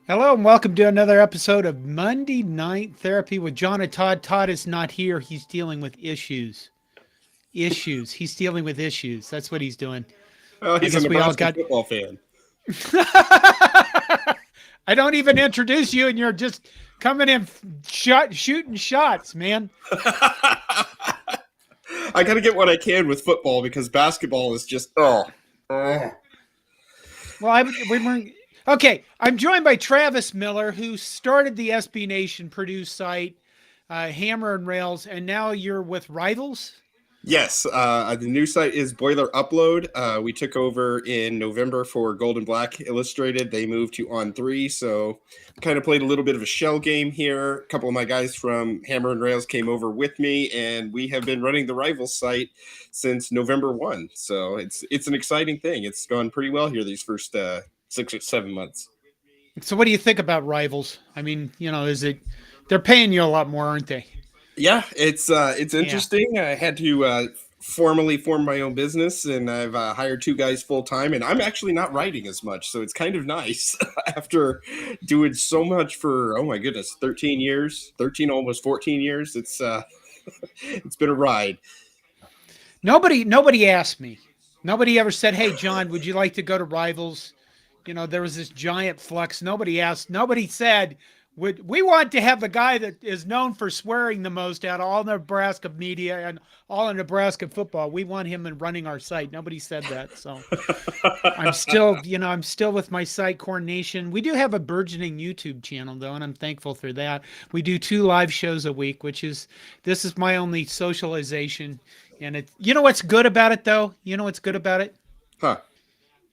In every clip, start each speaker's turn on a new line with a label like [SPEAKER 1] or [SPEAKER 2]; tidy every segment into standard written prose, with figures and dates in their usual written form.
[SPEAKER 1] Hello and welcome to another episode of Monday Night Therapy with John and Todd. Todd is not here. He's dealing with issues. He's dealing with issues. That's what he's doing.
[SPEAKER 2] Oh,
[SPEAKER 1] I
[SPEAKER 2] he's a
[SPEAKER 1] guess we all
[SPEAKER 2] Nebraska
[SPEAKER 1] got.
[SPEAKER 2] football fan.
[SPEAKER 1] I don't even introduce you, and you're just coming in shooting shots, man.
[SPEAKER 2] I got to get what I can with football because basketball is just oh.
[SPEAKER 1] Well, we weren't. Okay, I'm joined by Travis Miller, who started the SBNation Purdue site, Hammer and Rails, and now you're with Rivals.
[SPEAKER 2] Yes, the new site is Boiler Upload. We took over in November for Gold and Black Illustrated. They moved to On3, so kind of played a little bit of a shell game here. A couple of my guys from Hammer and Rails came over with me, and we have been running the Rivals site since November 1. So it's an exciting thing. It's gone pretty well here these first 6 or 7 months.
[SPEAKER 1] So, what do you think about Rivals? I mean, is it they're paying you a lot more, aren't they?
[SPEAKER 2] Yeah, it's
[SPEAKER 1] Yeah.
[SPEAKER 2] interesting. I had to formally form my own business, and I've hired two guys full time, and I'm actually not writing as much, so it's kind of nice after doing so much for oh my goodness, 13 years, 13 almost 14 years. It's it's been a ride.
[SPEAKER 1] Nobody asked me. Nobody ever said, "Hey, John, would you like to go to Rivals?" There was this giant flux. Nobody asked. Nobody said, "Would we want to have the guy that is known for swearing the most out of all Nebraska media and all of Nebraska football? We want him in running our site." Nobody said that. So I'm still with my site, CornNation. We do have a burgeoning YouTube channel though, and I'm thankful for that. We do 2 live shows a week, this is my only socialization. And what's good about it though? You know what's good about it?
[SPEAKER 2] Huh.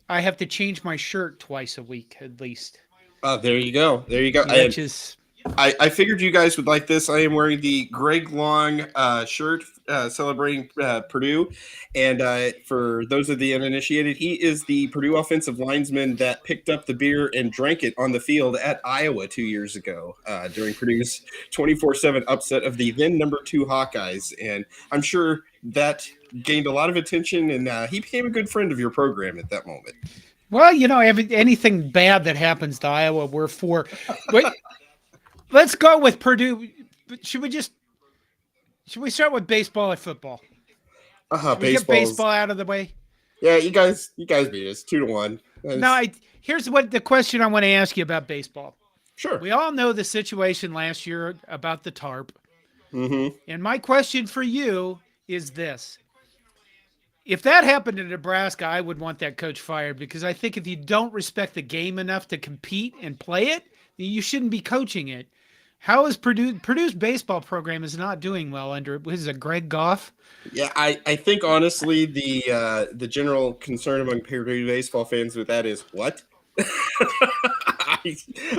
[SPEAKER 1] I have to change my shirt twice a week at least,
[SPEAKER 2] There you go. There you go. And
[SPEAKER 1] which is
[SPEAKER 2] I figured you guys would like this. I am wearing the Greg Long shirt celebrating Purdue. And for those of the uninitiated, he is the Purdue offensive lineman that picked up the beer and drank it on the field at Iowa 2 years ago during Purdue's 24-7 upset of the then number 2 Hawkeyes. And I'm sure that gained a lot of attention, and he became a good friend of your program at that moment.
[SPEAKER 1] well, anything bad that happens to Iowa, we're for. But let's go with Purdue. Should we just should we start with baseball or football? Should we get
[SPEAKER 2] Baseball's
[SPEAKER 1] baseball out of the way?
[SPEAKER 2] yeah, you guys beat us 2-1.
[SPEAKER 1] No,
[SPEAKER 2] That's,
[SPEAKER 1] here's what the question I want to ask you about baseball.
[SPEAKER 2] sure.
[SPEAKER 1] We all know the situation last year about the tarp.
[SPEAKER 2] Mm-hmm.
[SPEAKER 1] And my question for you is this. If that happened in Nebraska, I would want that coach fired because I think if you don't respect the game enough to compete and play it, you shouldn't be coaching it. How is Purdue's baseball program is not doing well under is it Greg Goff?
[SPEAKER 2] Yeah, I think honestly the general concern among Purdue baseball fans with that is what? I,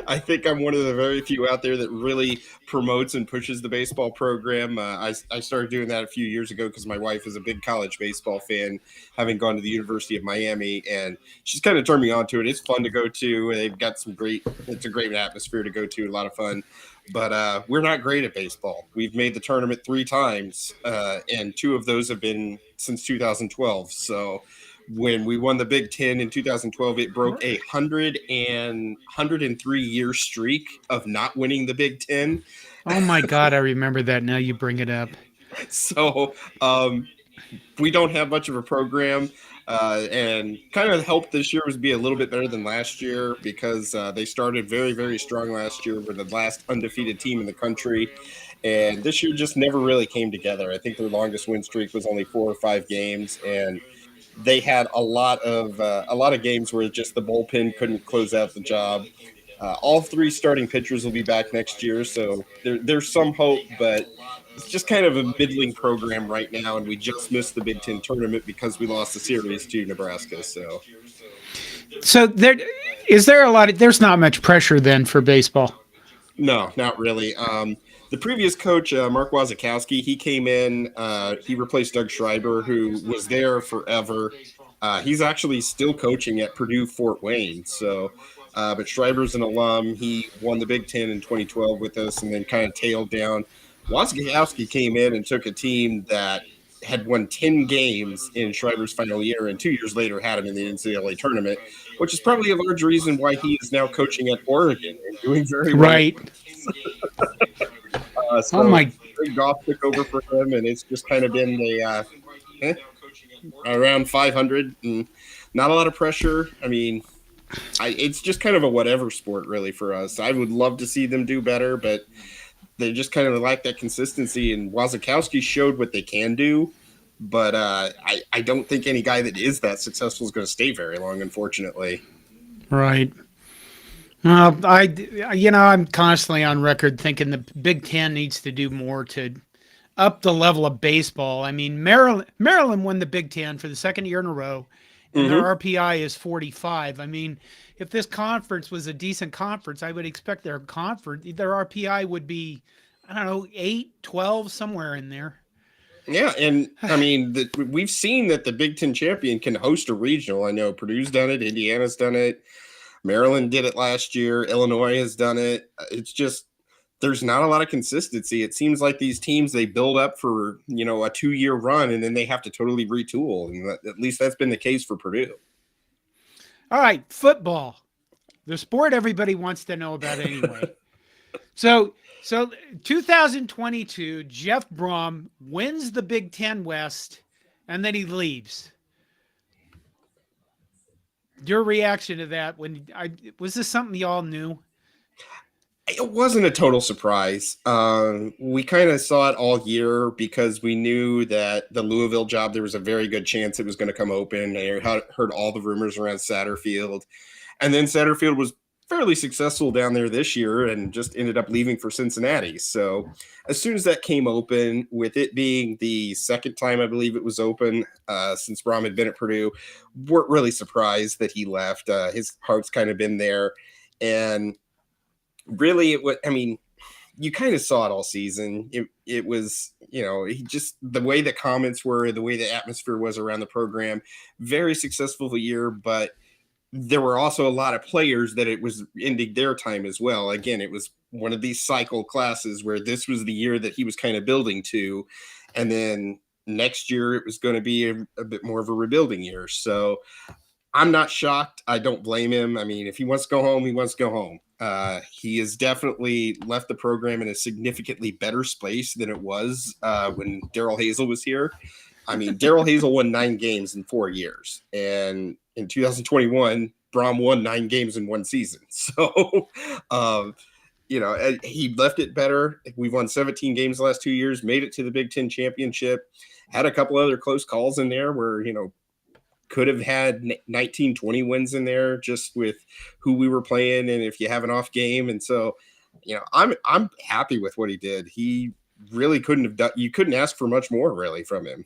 [SPEAKER 2] I think I'm one of the very few out there that really promotes and pushes the baseball program. I started doing that a few years ago because my wife is a big college baseball fan, having gone to the University of Miami, and she's kind of turned me on to it. It's fun to go to. They've got it's a great atmosphere to go to, a lot of fun. But we're not great at baseball. We've made the tournament 3 times, and 2 of those have been since 2012. So when we won the Big Ten in 2012, it broke a 103-year streak of not winning the Big Ten.
[SPEAKER 1] Oh my God, I remember that. Now you bring it up.
[SPEAKER 2] So we don't have much of a program. And kind of helped this year was be a little bit better than last year because they started very, very strong last year. We're the last undefeated team in the country. And this year just never really came together. I think their longest win streak was only 4 or 5 games. And they had a lot of games where just the bullpen couldn't close out the job. All 3 starting pitchers will be back next year, so there's some hope, but it's just kind of a middling program right now, and we just missed the Big Ten tournament because we lost the series to Nebraska.
[SPEAKER 1] So there's not much pressure then for baseball.
[SPEAKER 2] No, not really. The previous coach, Mark Wazakowski, he came in. He replaced Doug Schreiber, who was there forever. He's actually still coaching at Purdue Fort Wayne. So, but Schreiber's an alum. He won the Big Ten in 2012 with us, and then kind of tailed down. Wazakowski came in and took a team that had won 10 games in Schreiber's final year, and 2 years later had him in the NCAA tournament, which is probably a large reason why he is now coaching at Oregon and doing very well.
[SPEAKER 1] Right. Oh
[SPEAKER 2] So
[SPEAKER 1] my.
[SPEAKER 2] Greg Goff took over for him, and it's just kind of been around 500 and not a lot of pressure. I mean, it's just kind of a whatever sport, really, for us. I would love to see them do better, but they just kind of lack that consistency. And Wazakowski showed what they can do, but I don't think any guy that is that successful is going to stay very long, unfortunately.
[SPEAKER 1] Right. Well, I'm constantly on record thinking the Big Ten needs to do more to up the level of baseball. I mean, Maryland won the Big Ten for the second year in a row, and their RPI is 45. I mean, if this conference was a decent conference, I would expect their RPI would be, I don't know, 8, 12, somewhere in there.
[SPEAKER 2] Yeah, and I mean, we've seen that the Big Ten champion can host a regional. I know Purdue's done it, Indiana's done it, Maryland did it last year, Illinois has done it. It's just there's not a lot of consistency. It seems like these teams, they build up for, a 2-year run, and then they have to totally retool. And at least that's been the case for Purdue.
[SPEAKER 1] All right, football, the sport everybody wants to know about anyway. So 2022, Jeff Brom wins the Big Ten West, and then he leaves. Your reaction to that? Was this something y'all knew?
[SPEAKER 2] It wasn't a total surprise. We kind of saw it all year because we knew that the Louisville job, there was a very good chance it was going to come open. I heard all the rumors around Satterfield. And then Satterfield was fairly successful down there this year and just ended up leaving for Cincinnati. So as soon as that came open, with it being the second time I believe it was open since Brom had been at Purdue, weren't really surprised that he left. His heart's kind of been there. And really, you kind of saw it all season. It was, the way the comments were, the way the atmosphere was around the program, very successful year, but there were also a lot of players that it was ending their time as well. Again, it was one of these cycle classes where this was the year that he was kind of building to. And then next year it was going to be a bit more of a rebuilding year. So I'm not shocked. I don't blame him. I mean, if he wants to go home, he wants to go home. He has definitely left the program in a significantly better space than it was when Darrell Hazel was here. I mean, Darrell Hazel won 9 games in 4 years. And in 2021, Brom won 9 games in 1 season. So, he left it better. We've won 17 games the last 2 years, made it to the Big Ten championship, had a couple other close calls in there where, could have had 19, 20 wins in there just with who we were playing and if you have an off game. And so, I'm happy with what he did. He really couldn't have done, you couldn't ask for much more really from him.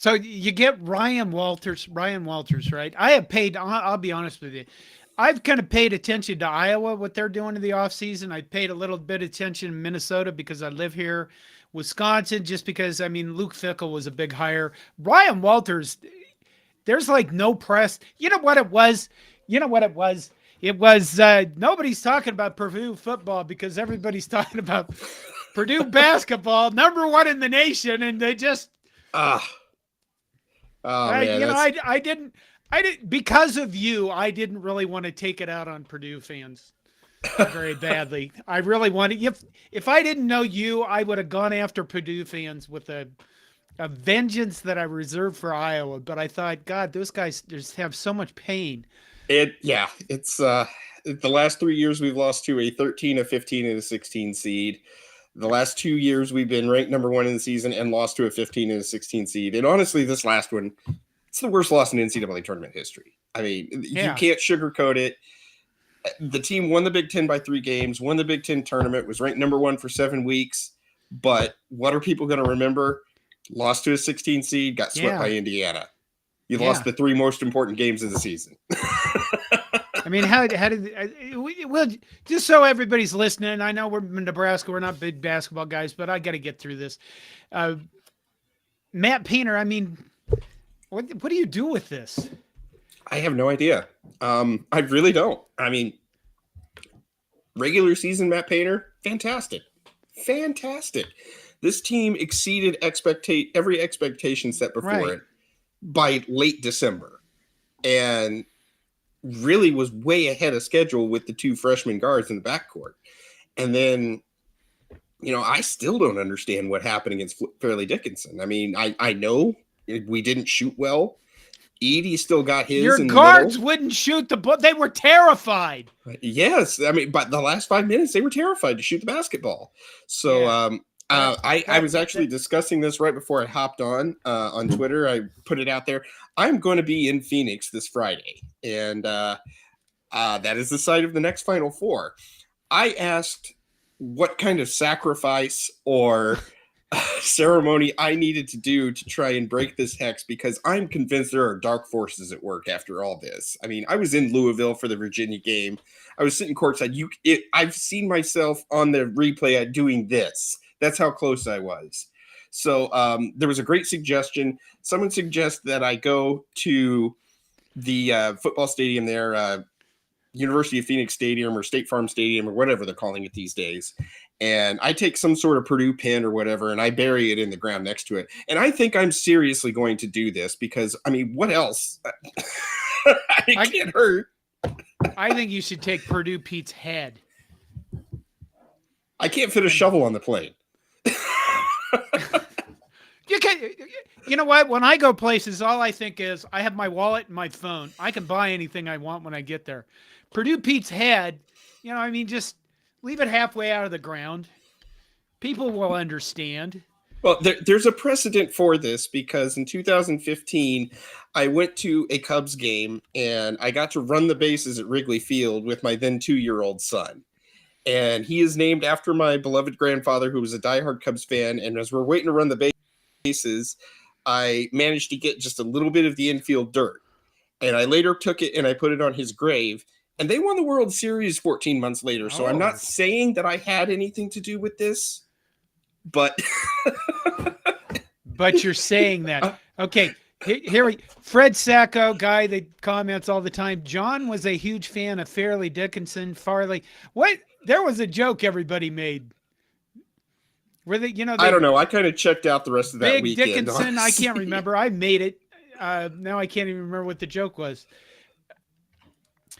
[SPEAKER 1] So you get Ryan Walters, right? I'll be honest with you. I've kind of paid attention to Iowa, what they're doing in the offseason. I paid a little bit of attention in Minnesota because I live here. Wisconsin, just because, Luke Fickell was a big hire. Ryan Walters, there's like no press. You know what it was? It was nobody's talking about Purdue football because everybody's talking about Purdue basketball, number 1 in the nation, and they just I didn't because of you. I didn't really want to take it out on Purdue fans very badly. I really wanted, if I didn't know you, I would have gone after Purdue fans with a vengeance that I reserved for Iowa. But I thought, God, those guys just have so much pain.
[SPEAKER 2] It's the last 3 years we've lost to a 13, a 15, and a 16 seed. The last 2 years we've been ranked number 1 in the season and lost to a 15 and a 16 seed. And honestly, this last one, it's the worst loss in NCAA tournament history. I mean, You can't sugarcoat it. The team won the Big Ten by 3 games, won the Big Ten tournament, was ranked number 1 for 7 weeks. But what are people going to remember? Lost to a 16 seed, got swept by Indiana. You lost the 3 most important games of the season.
[SPEAKER 1] How did well, just so everybody's listening, I know we're in Nebraska, we're not big basketball guys, but I got to get through this. Matt Painter, what do you do with this?
[SPEAKER 2] I have no idea. I really don't. Regular season Matt Painter, fantastic. This team exceeded every expectation set before
[SPEAKER 1] Right.
[SPEAKER 2] it by late December, and really was way ahead of schedule with the two freshman guards in the backcourt. And then, I still don't understand what happened against Fairleigh Dickinson. I mean, I know we didn't shoot well. Edie still got his
[SPEAKER 1] Your
[SPEAKER 2] in the
[SPEAKER 1] guards
[SPEAKER 2] middle.
[SPEAKER 1] wouldn't shoot the ball. They were terrified.
[SPEAKER 2] Yes, I mean, but the last 5 minutes they were terrified to shoot the basketball. So
[SPEAKER 1] Yeah.
[SPEAKER 2] I was actually discussing this right before I hopped on Twitter. I put it out there. I'm going to be in Phoenix this Friday, and that is the site of the next Final Four. I asked what kind of sacrifice or ceremony I needed to do to try and break this hex, because I'm convinced there are dark forces at work after all this. I mean, I was in Louisville for the Virginia game. I was sitting courtside. I've seen myself on the replay doing this. That's how close I was. So there was a great suggestion. Someone suggests that I go to the football stadium there, University of Phoenix Stadium or State Farm Stadium or whatever they're calling it these days. And I take some sort of Purdue pin or whatever, and I bury it in the ground next to it. And I think I'm seriously going to do this because, I mean, what else? It can't hurt.
[SPEAKER 1] I think you should take Purdue Pete's head.
[SPEAKER 2] I can't fit a shovel on the plane.
[SPEAKER 1] You know what? When I go places, all I think is I have my wallet and my phone. I can buy anything I want when I get there. Purdue Pete's head, just leave it halfway out of the ground. People will understand.
[SPEAKER 2] Well, there's a precedent for this because in 2015, I went to a Cubs game and I got to run the bases at Wrigley Field with my then 2-year-old son. And he is named after my beloved grandfather, who was a diehard Cubs fan. And as we're waiting to run the bases, I managed to get just a little bit of the infield dirt. And I later took it and I put it on his grave. And they won the World Series 14 months later. So I'm not saying that I had anything to do with this, but
[SPEAKER 1] but you're saying that. Okay. Fred Sacco, guy that comments all the time. John was a huge fan of Fairleigh Dickinson. Farley. What? There was a joke everybody made. Were they,
[SPEAKER 2] I don't know. I kind of checked out the rest of that
[SPEAKER 1] Big
[SPEAKER 2] weekend.
[SPEAKER 1] Dickinson, honestly. I can't remember. I made it. Now I can't even remember what the joke was.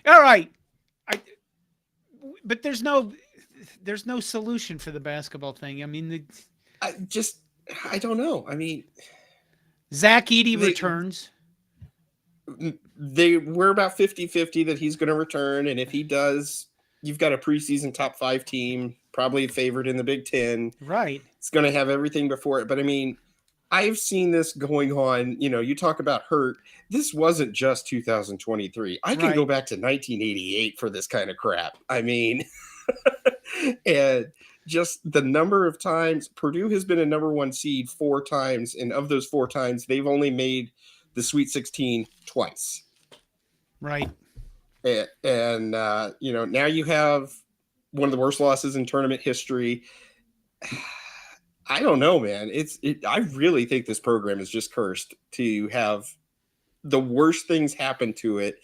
[SPEAKER 1] All right. But there's no solution for the basketball thing. I mean,
[SPEAKER 2] I don't know. I mean,
[SPEAKER 1] Zach Edey returns.
[SPEAKER 2] We're about 50-50 that he's going to return. And if he does, you've got a preseason top 5 team, probably favored in the Big Ten.
[SPEAKER 1] Right.
[SPEAKER 2] It's going to have everything before it. But I mean, I've seen this going on. You talk about hurt. This wasn't just 2023. I can go back to 1988 for this kind of crap. I mean, and just the number of times Purdue has been a number 1 seed 4 times. And of those 4 times, they've only made the Sweet 16 twice.
[SPEAKER 1] Right.
[SPEAKER 2] And now you have one of the worst losses in tournament history. I don't know, man. I really think this program is just cursed to have the worst things happen to it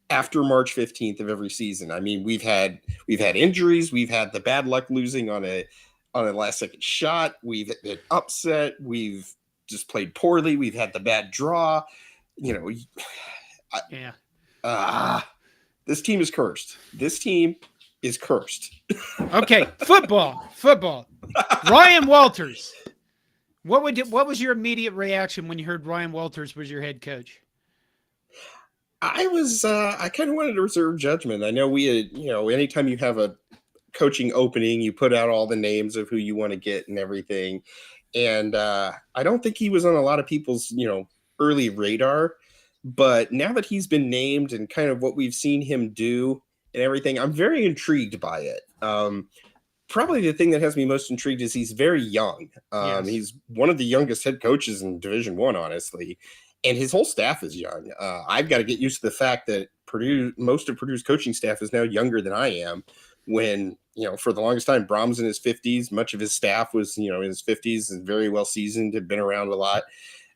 [SPEAKER 2] after March 15th of every season. I mean, we've had injuries, we've had the bad luck losing on a last second shot, we've been upset, we've just played poorly, we've had the bad draw. This team is cursed. This team is cursed.
[SPEAKER 1] Okay, football. Ryan Walters. What was your immediate reaction when you heard Ryan Walters was your head coach?
[SPEAKER 2] I kind of wanted to reserve judgment. I know we had, anytime you have a coaching opening, you put out all the names of who you want to get and everything. And I don't think he was on a lot of people's, early radar. But now that he's been named and kind of what we've seen him do and everything, I'm very intrigued by it. Probably the thing that has me most intrigued is he's very young.
[SPEAKER 1] Yes.
[SPEAKER 2] He's one of the youngest head coaches in Division I, honestly. And his whole staff is young. I've got to get used to the fact that most of Purdue's coaching staff is now younger than I am. When, for the longest time, Brahms in his 50s, much of his staff was, in his 50s and very well seasoned, had been around a lot.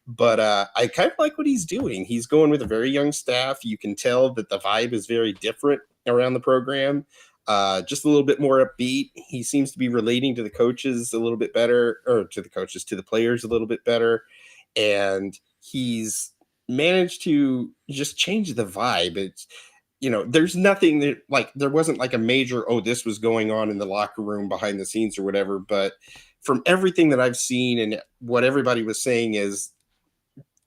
[SPEAKER 2] But I kind of like what he's doing. He's going with a very young staff. You can tell that the vibe is very different around the program. just a little bit more upbeat. He seems to be relating to the coaches a little bit better, or to the players a little bit better. And he's managed to just change the vibe. It's, there's nothing that, like, there wasn't like a major, oh, this was going on in the locker room behind the scenes or whatever. But from everything that I've seen and what everybody was saying is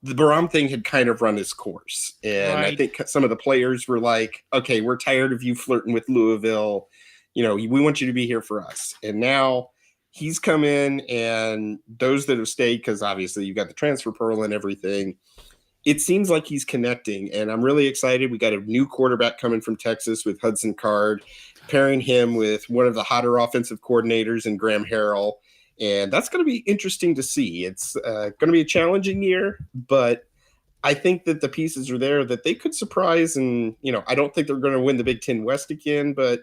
[SPEAKER 2] the Baram thing had kind of run its course. And I
[SPEAKER 1] Right.
[SPEAKER 2] think some of the players were like, okay, we're tired of you flirting with Louisville. We want you to be here for us. And now he's come in, and those that have stayed, because obviously you've got the transfer portal and everything, it seems like he's connecting, and I'm really excited. We got a new quarterback coming from Texas with Hudson Card, pairing him with one of the hotter offensive coordinators in Graham Harrell, and that's going to be interesting to see. It's going to be a challenging year, but I think that the pieces are there that they could surprise, and I don't think they're going to win the Big Ten West again, but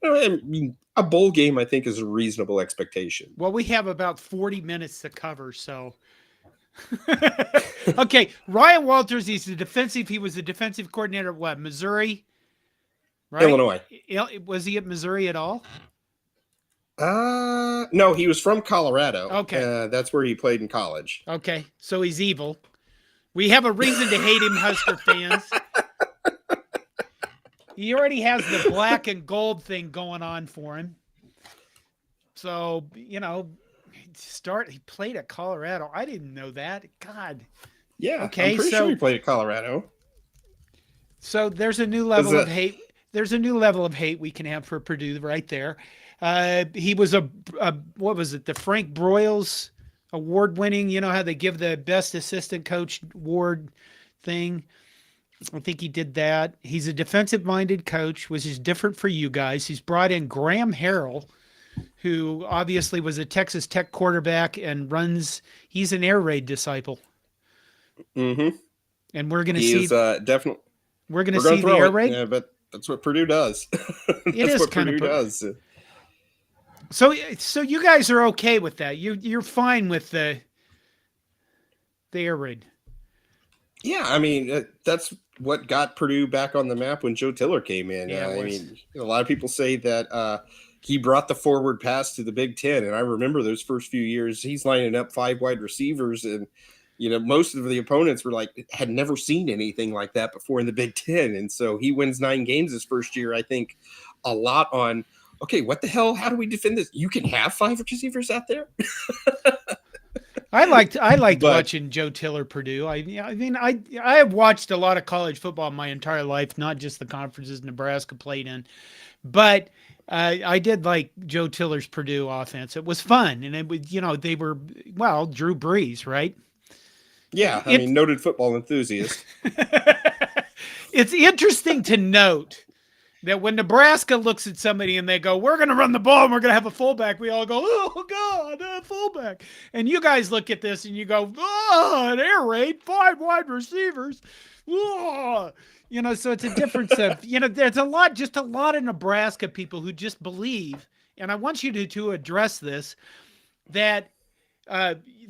[SPEAKER 2] I mean, a bowl game I think is a reasonable expectation.
[SPEAKER 1] Well, we have about 40 minutes to cover, so. Okay, Ryan Walters. He was the defensive coordinator at what? Missouri, right?
[SPEAKER 2] Illinois.
[SPEAKER 1] Was he at Missouri at all?
[SPEAKER 2] No, he was from Colorado.
[SPEAKER 1] Okay.
[SPEAKER 2] That's where he played in college.
[SPEAKER 1] Okay, so he's evil. We have a reason to hate him, Husker fans. He already has the black and gold thing going on for him. So, he played at Colorado. I didn't know that. God.
[SPEAKER 2] Yeah,
[SPEAKER 1] Okay,
[SPEAKER 2] I'm pretty sure he played at Colorado.
[SPEAKER 1] So there's a new level of hate. There's a new level of hate we can have for Purdue right there. He was what was it? The Frank Broyles award-winning. You know how they give the best assistant coach award thing. I think he did that. He's a defensive-minded coach, which is different for you guys. He's brought in Graham Harrell, who obviously was a Texas Tech quarterback and he's an air raid disciple.
[SPEAKER 2] Mm-hmm.
[SPEAKER 1] And we're going to see.
[SPEAKER 2] Definitely.
[SPEAKER 1] We're going to see the air raid.
[SPEAKER 2] Yeah, but that's what Purdue does.
[SPEAKER 1] That's what Purdue does. So you guys are okay with that? You're fine with the air raid?
[SPEAKER 2] Yeah, I mean that's what got Purdue back on the map when Joe Tiller came in.
[SPEAKER 1] Yeah,
[SPEAKER 2] I mean, a lot of people say that he brought the forward pass to the Big Ten, and I remember those first few years. He's lining up 5 wide receivers, and most of the opponents were had never seen anything like that before in the Big Ten, and so he wins 9 games his first year. I think a lot on, okay, what the hell? How do we defend this? You can have 5 receivers out there.
[SPEAKER 1] I liked watching Joe Tiller Purdue. I mean, I have watched a lot of college football my entire life, not just the conferences Nebraska played in, but I did like Joe Tiller's Purdue offense. It was fun, and it was, they were, Drew Brees, right?
[SPEAKER 2] Yeah, I mean, noted football enthusiast.
[SPEAKER 1] It's interesting to note that when Nebraska looks at somebody and they go, we're going to run the ball and we're going to have a fullback, we all go, oh, God, a fullback. And you guys look at this and you go, oh, an air raid, 5 wide receivers. Oh. So it's a difference of, there's a lot of Nebraska people who just believe, and I want you to address this, that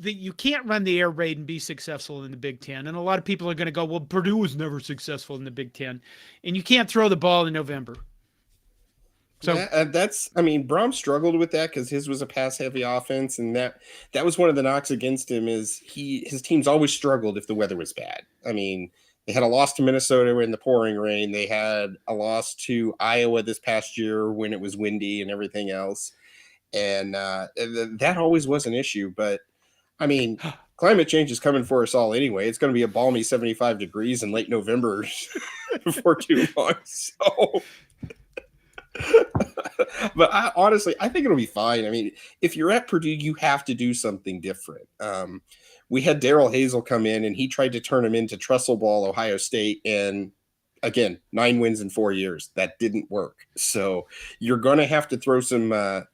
[SPEAKER 1] you can't run the air raid and be successful in the Big Ten. And a lot of people are going to go, well, Purdue was never successful in the Big Ten. And you can't throw the ball in November. So
[SPEAKER 2] Brom struggled with that because his was a pass-heavy offense, and that was one of the knocks against him is his teams always struggled if the weather was bad. I mean, they had a loss to Minnesota in the pouring rain. They had a loss to Iowa this past year when it was windy and everything else. And that always was an issue. But, I mean, climate change is coming for us all anyway. It's going to be a balmy 75 degrees in late November before too long. So, but honestly, I think it'll be fine. I mean, if you're at Purdue, you have to do something different. We had Darrell Hazel come in, and he tried to turn him into Trestle Ball, Ohio State, and again, 9 wins in 4 years. That didn't work. So you're going to have to throw some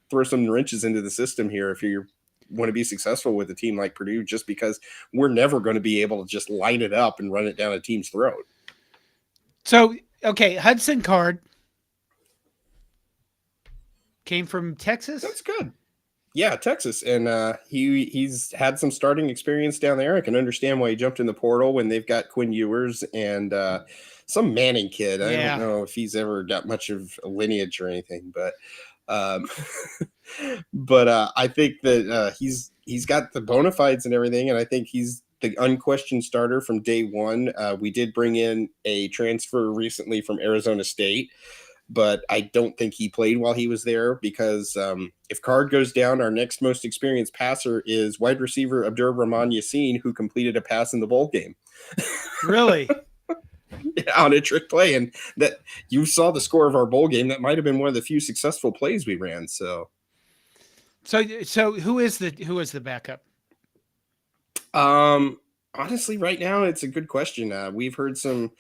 [SPEAKER 2] wrenches into the system here if you want to be successful with a team like Purdue, just because we're never going to be able to just line it up and run it down a team's throat.
[SPEAKER 1] So, okay, Hudson Card came from Texas?
[SPEAKER 2] That's good. Yeah, Texas. And he's had some starting experience down there. I can understand why he jumped in the portal when they've got Quinn Ewers and some Manning kid. I don't
[SPEAKER 1] Yeah.
[SPEAKER 2] know if he's ever got much of a lineage or anything, but um, I think that he's got the bona fides and everything, and I think he's the unquestioned starter from day one. We did bring in a transfer recently from Arizona State, but I don't think he played while he was there because if Card goes down, our next most experienced passer is wide receiver Abdur Rahman Yassin, who completed a pass in the bowl game
[SPEAKER 1] Really?
[SPEAKER 2] on a trick play. And that you saw the score of our bowl game. That might have been one of the few successful plays we ran.
[SPEAKER 1] So who is the backup?
[SPEAKER 2] Um, honestly, right now it's a good question. We've heard some.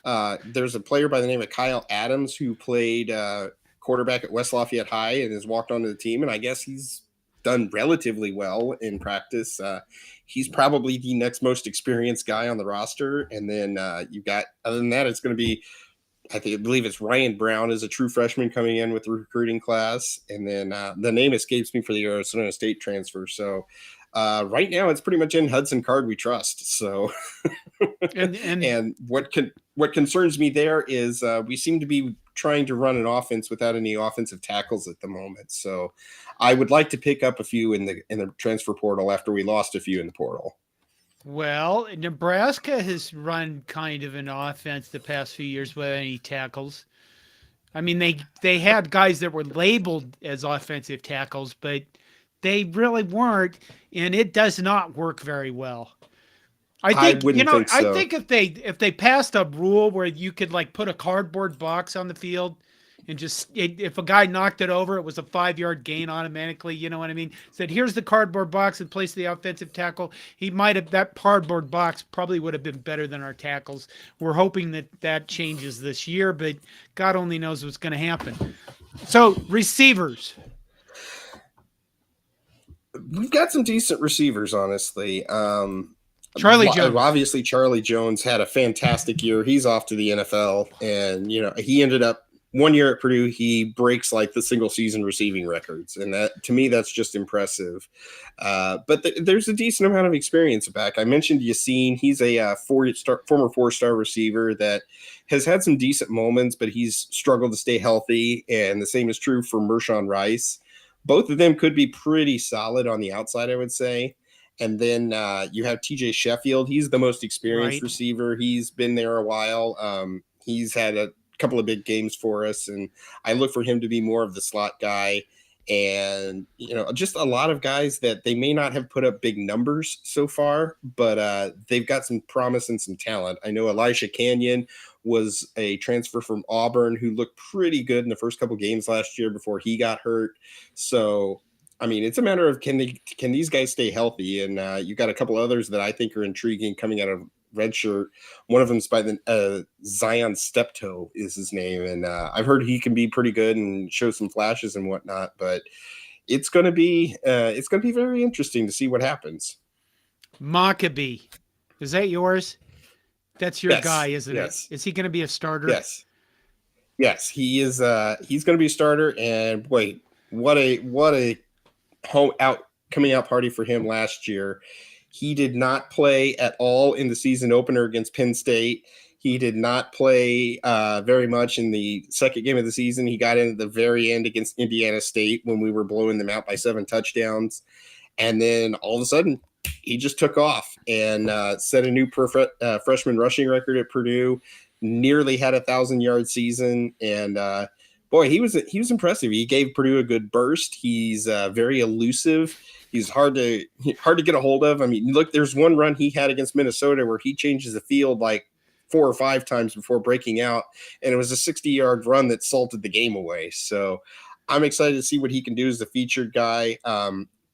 [SPEAKER 2] There's a player by the name of Kyle Adams who played quarterback at West Lafayette High and has walked onto the team, and I guess he's done relatively well in practice. He's probably the next most experienced guy on the roster, and then you got other than that, it's going to be. I believe it's Ryan Brown is a true freshman coming in with the recruiting class, and then the name escapes me for the Arizona State transfer. So right now, it's pretty much in Hudson Card we trust. So,
[SPEAKER 1] And
[SPEAKER 2] and what concerns me there is we seem to be trying to run an offense without any offensive tackles at the moment. So, I would like to pick up a few in the transfer portal after we lost a few in the portal.
[SPEAKER 1] well, Nebraska has run kind of an offense the past few years without any tackles. I mean, they had guys that were labeled as offensive tackles, but they really weren't, and it does not work very well. I
[SPEAKER 2] I
[SPEAKER 1] think
[SPEAKER 2] wouldn't think
[SPEAKER 1] I
[SPEAKER 2] so.
[SPEAKER 1] think if they passed a rule where you could like put a cardboard box on the field and just if a guy knocked it over, it was a 5 yard gain automatically. You know what I mean? Said here's the cardboard box in place of the offensive tackle. He might have that cardboard box probably would have been better than our tackles. We're hoping that changes this year, but God only knows what's going to happen. So receivers,
[SPEAKER 2] We've got some decent receivers, honestly.
[SPEAKER 1] Charlie Jones.
[SPEAKER 2] Obviously, Charlie Jones had a fantastic year. He's off to the NFL, and he ended up 1 year at Purdue. He breaks like the single season receiving records, and that to me that's just impressive. But there's a decent amount of experience back. I mentioned Yassine. He's a former 4-star receiver that has had some decent moments, but he's struggled to stay healthy, and the same is true for Mershawn Rice. Both of them could be pretty solid on the outside, I would say. And then you have TJ Sheffield. He's the most experienced
[SPEAKER 1] Right.
[SPEAKER 2] receiver. He's been there a while. He's had a couple of big games for us, and I look for him to be more of the slot guy. And just a lot of guys that they may not have put up big numbers so far, but they've got some promise and some talent. I know Elisha Canyon was a transfer from Auburn who looked pretty good in the first couple games last year before he got hurt. So I mean, it's a matter of can these guys stay healthy? And you got a couple others that I think are intriguing coming out of redshirt. One of them's by the Zion Steptoe is his name, and I've heard he can be pretty good and show some flashes and whatnot. But it's going to be very interesting to see what happens.
[SPEAKER 1] Maccabee. Is that yours? That's your guy,
[SPEAKER 2] Yes,
[SPEAKER 1] isn't it?
[SPEAKER 2] yes,
[SPEAKER 1] Is he going to be a starter?
[SPEAKER 2] yes, yes. He is. He's going to be a starter. And wait, what a home out coming out party for him last year. He did not play at all in the season opener against Penn State. He did not play very much in the second game of the season. He got in at the very end against Indiana State when we were blowing them out by 7 touchdowns. And then all of a sudden, he just took off and set a new freshman rushing record at Purdue. Nearly had 1,000-yard season, and boy, he was impressive. He gave Purdue a good burst. He's very elusive. He's hard to get a hold of. I mean, look, there's one run he had against Minnesota where he changes the field like 4 or 5 times before breaking out, and it was a 60-yard run that salted the game away. So I'm excited to see what he can do as the featured guy.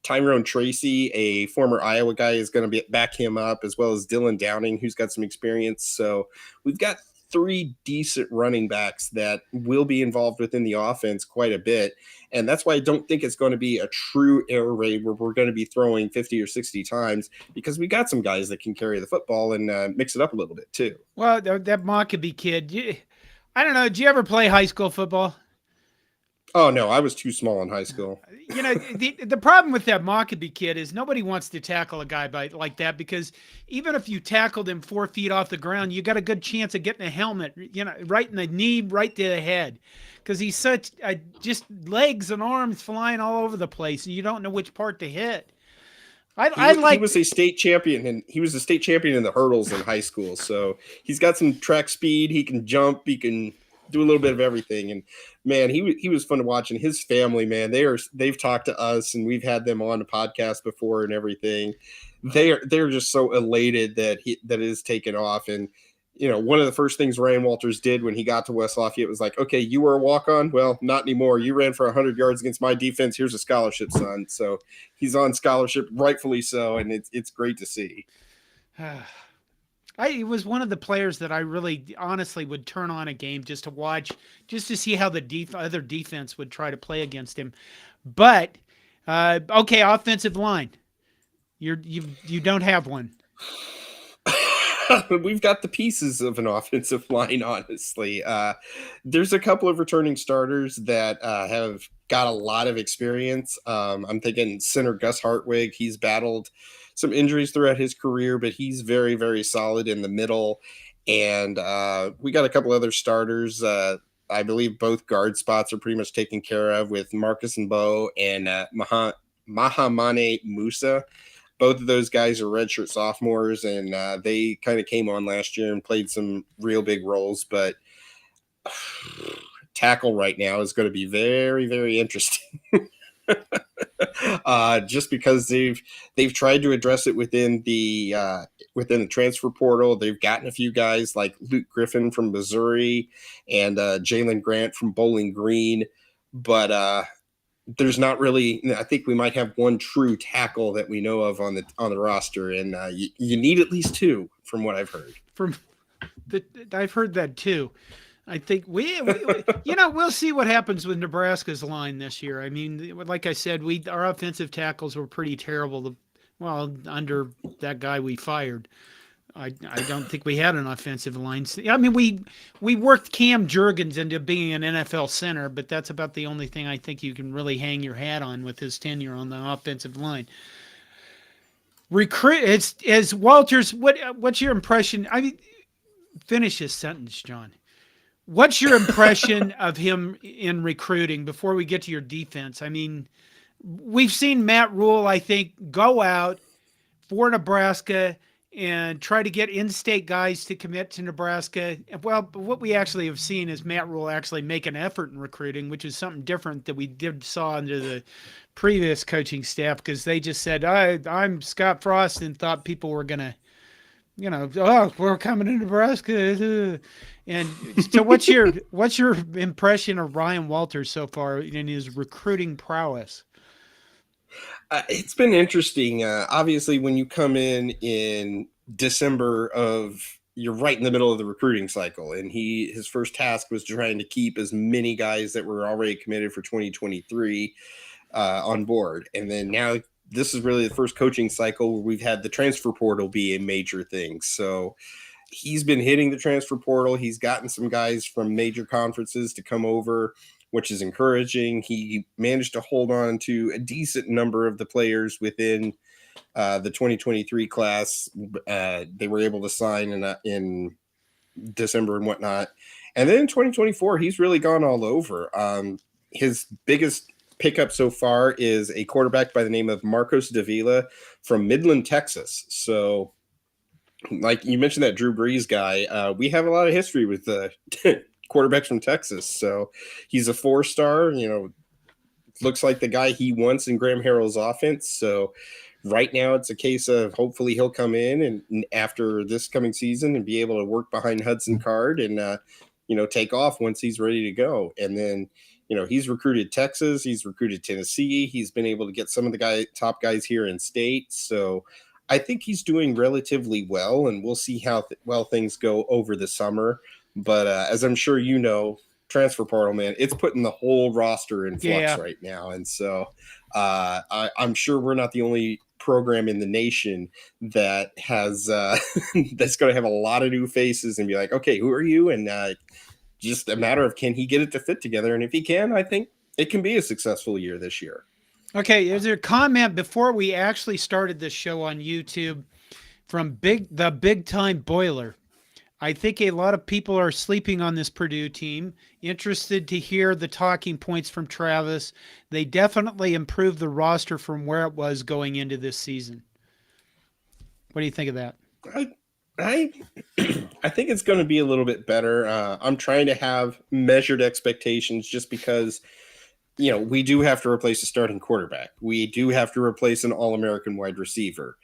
[SPEAKER 2] Tyrone Tracy, a former Iowa guy, is going to back him up, as well as Dylan Downing, who's got some experience. So we've got 3 decent running backs that will be involved within the offense quite a bit. And that's why I don't think it's going to be a true air raid where we're going to be throwing 50 or 60 times, because we got some guys that can carry the football and mix it up a little bit too.
[SPEAKER 1] Well, that Maccabee kid, I don't know. Did you ever play high school football?
[SPEAKER 2] Oh no, I was too small in high school.
[SPEAKER 1] The problem with that Mockabee kid is nobody wants to tackle a guy like that, because even if you tackled him 4 feet off the ground, you got a good chance of getting a helmet, right in the knee, right to the head, because he's such just legs and arms flying all over the place, and you don't know which part to hit. I
[SPEAKER 2] He
[SPEAKER 1] like
[SPEAKER 2] was a state champion, and he was a state champion in the hurdles in high school. So he's got some track speed. He can jump. He can do a little bit of everything. And man, he was fun to watch. And his family, man, they've talked to us, and we've had them on the podcast before and everything. They're just so elated that that it is taken off. And one of the first things Ryan Walters did when he got to West Lafayette was like, okay, you were a walk-on? Well, not anymore. You ran for 100 yards against my defense. Here's a scholarship, son. So he's on scholarship, rightfully so, and it's great to see.
[SPEAKER 1] It was one of the players that I really honestly would turn on a game just to watch, just to see how the other defense would try to play against him. But okay, offensive line, you don't have one.
[SPEAKER 2] We've got the pieces of an offensive line, honestly. There's a couple of returning starters that have got a lot of experience. I'm thinking center Gus Hartwig. He's battled some injuries throughout his career, but he's very, very solid in the middle. And we got a couple other starters. I believe both guard spots are pretty much taken care of with Marcus and Bo and Mahamane Musa. Both of those guys are redshirt sophomores, and they kind of came on last year and played some real big roles. But tackle right now is going to be very, very interesting. Just because they've tried to address it within the transfer portal. They've gotten a few guys like Luke Griffin from Missouri and Jalen Grant from Bowling Green, but there's not really. I think we might have one true tackle that we know of on the roster, and you need at least two, from what I've heard.
[SPEAKER 1] I've heard that too. I think we'll see what happens with Nebraska's line this year. I mean, like I said, our offensive tackles were pretty terrible. Well, under that guy we fired, I don't think we had an offensive line. I mean, we worked Cam Jurgens into being an NFL center, but that's about the only thing I think you can really hang your hat on with his tenure on the offensive line. Recruit as Walters. What's your impression? I mean, finish this sentence, John. What's your impression of him in recruiting before we get to your defense? I mean, we've seen Matt Rule, I think, go out for Nebraska and try to get in-state guys to commit to Nebraska. Well, what we actually have seen is Matt Rule actually make an effort in recruiting, which is something different that we saw under the previous coaching staff, because they just said, I'm Scott Frost, and thought people were going to, oh, we're coming to Nebraska. And so what's your impression of Ryan Walters so far in his recruiting prowess?
[SPEAKER 2] It's been interesting. Obviously, when you come in December you're right in the middle of the recruiting cycle, and his first task was trying to keep as many guys that were already committed for 2023 on board. And then now this is really the first coaching cycle where we've had the transfer portal be a major thing. So he's been hitting the transfer portal. He's gotten some guys from major conferences to come over, which is encouraging. He managed to hold on to a decent number of the players within the 2023 class. They were able to sign in December and whatnot. And then in 2024, he's really gone all over. His biggest pickup so far is a quarterback by the name of Marcos Davila from Midland, Texas. So, like you mentioned, that Drew Brees guy, we have a lot of history with quarterbacks from Texas. So he's a 4-star, looks like the guy he wants in Graham Harrell's offense. So right now it's a case of hopefully he'll come in and after this coming season and be able to work behind Hudson Card and, take off once he's ready to go. And then, he's recruited Texas, he's recruited Tennessee. He's been able to get some of the top guys here in state. So I think he's doing relatively well, and we'll see how well things go over the summer. But as I'm sure transfer portal, man, it's putting the whole roster in flux right now. And so I'm sure we're not the only program in the nation that has that's going to have a lot of new faces and be like, okay, who are you? And just a matter of, can he get it to fit together? And if he can, I think it can be a successful year this year.
[SPEAKER 1] Okay, there's a comment before we actually started this show on YouTube from the big time boiler. I think a lot of people are sleeping on this Purdue team. Interested to hear the talking points from Travis. They definitely improved the roster from where it was going into this season. What do you think of that?
[SPEAKER 2] I I I think it's going to be a little bit better. I'm trying to have measured expectations just because we do have to replace a starting quarterback. We do have to replace an All-American wide receiver.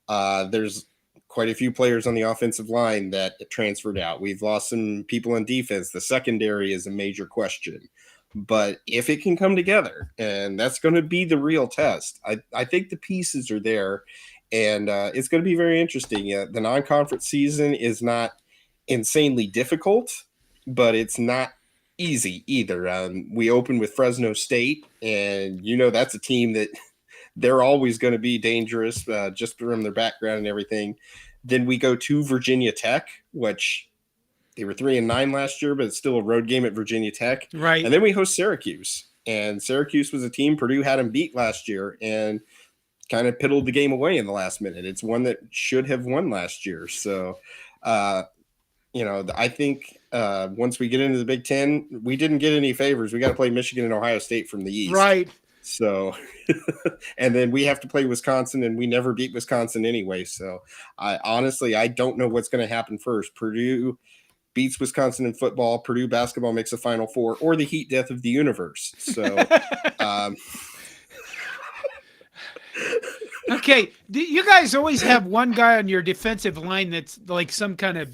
[SPEAKER 2] There's quite a few players on the offensive line that transferred out. We've lost some people on defense. The secondary is a major question. But if it can come together, and that's going to be the real test, I think the pieces are there, and it's going to be very interesting. The non-conference season is not insanely difficult, but it's not easy either. We open with Fresno State, and that's a team that they're always going to be dangerous just from their background and everything. Then we go to Virginia Tech, which they were 3-9 last year, but it's still a road game at Virginia Tech.
[SPEAKER 1] Right.
[SPEAKER 2] And then we host Syracuse, and Syracuse was a team Purdue had them beat last year and kind of piddled the game away in the last minute. It's one that should have won last year. So, I think once we get into the Big Ten, we didn't get any favors. We got to play Michigan and Ohio State from the East.
[SPEAKER 1] Right.
[SPEAKER 2] So, and then we have to play Wisconsin, and we never beat Wisconsin anyway. So, I don't know what's going to happen first. Purdue beats Wisconsin in football. Purdue basketball makes a Final Four, or the heat death of the universe. So,
[SPEAKER 1] okay, you guys always have one guy on your defensive line that's like some kind of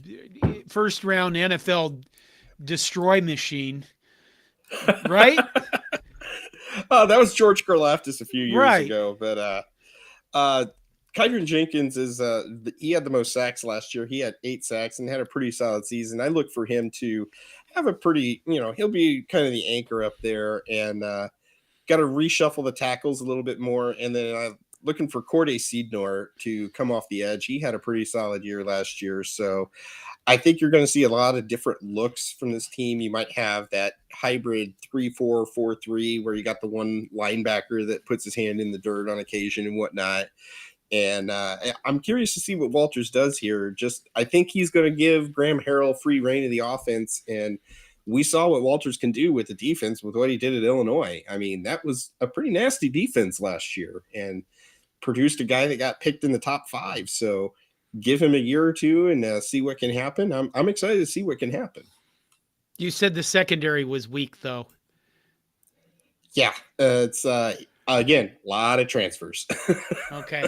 [SPEAKER 1] first round NFL destroy machine, right?
[SPEAKER 2] That was George Karlaftis a few years
[SPEAKER 1] Right.
[SPEAKER 2] ago, but Kydron Jenkins is he had the most sacks last year. He had 8 sacks and had a pretty solid season. I look for him to have a pretty, he'll be kind of the anchor up there, and got to reshuffle the tackles a little bit more. And then looking for Corday Seednor to come off the edge. He had a pretty solid year last year, so I think you're going to see a lot of different looks from this team. You might have that hybrid 3-4, 4-3, where you got the one linebacker that puts his hand in the dirt on occasion and whatnot. And I'm curious to see what Walters does here. I think he's going to give Graham Harrell free reign of the offense. And we saw what Walters can do with the defense with what he did at Illinois. I mean, that was a pretty nasty defense last year and produced a guy that got picked in the top 5. So give him a year or two and see what can happen. I'm excited to see what can happen.
[SPEAKER 1] You said the secondary was weak, though.
[SPEAKER 2] Yeah, it's again a lot of transfers.
[SPEAKER 1] Okay.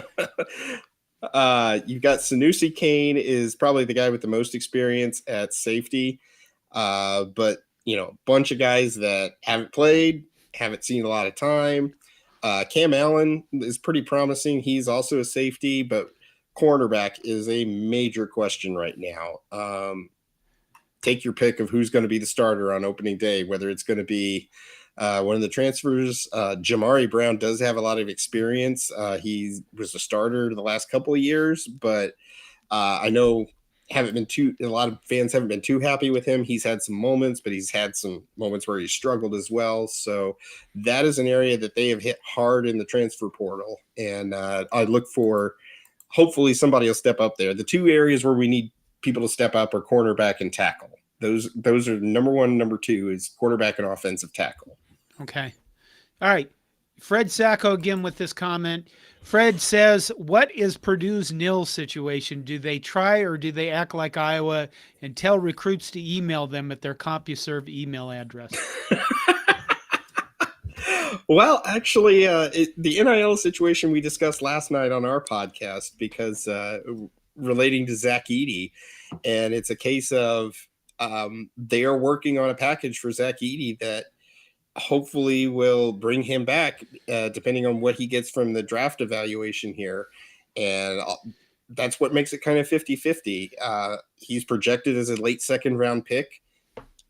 [SPEAKER 2] You've got Sanusi Kane is probably the guy with the most experience at safety, but a bunch of guys that haven't played, haven't seen a lot of time. Cam Allen is pretty promising. He's also a safety, but cornerback is a major question right now. Take your pick of who's going to be the starter on opening day, whether it's going to be one of the transfers. Jamari Brown does have a lot of experience. He was a starter the last couple of years, but I know a lot of fans haven't been too happy with him. He's had some moments, but he's had some moments where he struggled as well. So that is an area that they have hit hard in the transfer portal. And I look for hopefully somebody will step up there. The two areas where we need people to step up are cornerback and tackle. Those are number 1, number 2 is quarterback and offensive tackle.
[SPEAKER 1] Okay. All right. Fred Sacco again with this comment. Fred says, what is Purdue's nil situation? Do they try or do they act like Iowa and tell recruits to email them at their CompuServe email address?
[SPEAKER 2] Well, actually, the NIL situation we discussed last night on our podcast because relating to Zach Edey, and it's a case of they are working on a package for Zach Edey that hopefully will bring him back depending on what he gets from the draft evaluation here. And that's what makes it kind of 50-50. He's projected as a late second round pick.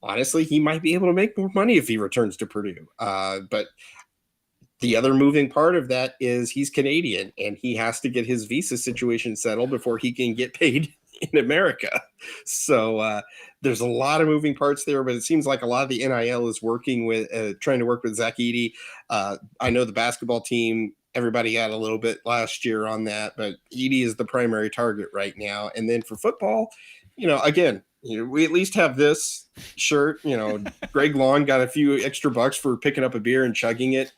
[SPEAKER 2] Honestly, he might be able to make more money if he returns to Purdue. But the other moving part of that is he's Canadian and he has to get his visa situation settled before he can get paid in America. So there's a lot of moving parts there, but it seems like a lot of the NIL is working with trying to work with Zach Edey. I know the basketball team, everybody had a little bit last year on that, but Edey is the primary target right now. And then for football, again, we at least have this shirt. Greg Long got a few extra bucks for picking up a beer and chugging it.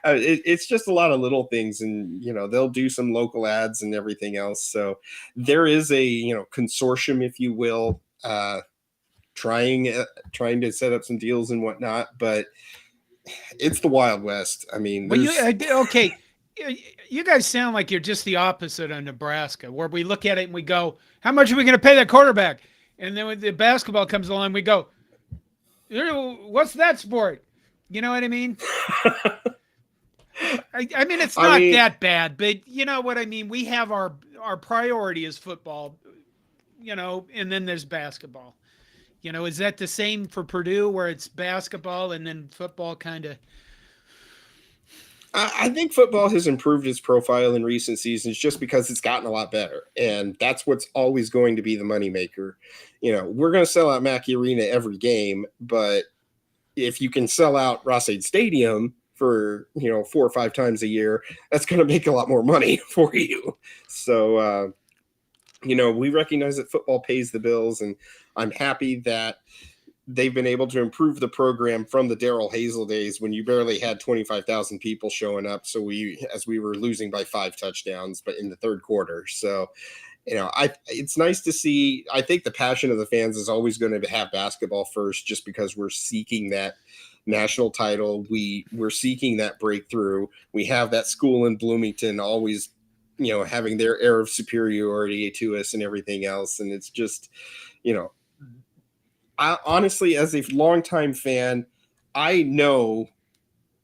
[SPEAKER 2] It's just a lot of little things, and they'll do some local ads and everything else. So there is a consortium, if you will, trying to set up some deals and whatnot, but it's the Wild West. I mean,
[SPEAKER 1] well, okay. You guys sound like you're just the opposite of Nebraska, where we look at it and we go, how much are we going to pay that quarterback? And then when the basketball comes along, we go, what's that sport? You know what I mean? I mean, it's not that bad, but you know what I mean? We have our priority is football, and then there's basketball. Is that the same for Purdue, where it's basketball and then football kind of?
[SPEAKER 2] I think football has improved its profile in recent seasons just because it's gotten a lot better. And that's what's always going to be the moneymaker. We're going to sell out Mackey Arena every game, but if you can sell out Ross-Ade Stadium for, 4 or 5 times a year, that's going to make a lot more money for you. So, we recognize that football pays the bills, and I'm happy that they've been able to improve the program from the Darrell Hazel days when you barely had 25,000 people showing up. So we were losing by 5 touchdowns, but in the third quarter. So, it's nice to see. I think the passion of the fans is always going to have basketball first, just because we're seeking that national title. We're seeking that breakthrough. We have that school in Bloomington always, having their air of superiority to us and everything else. And it's just, I honestly, as a longtime fan, I know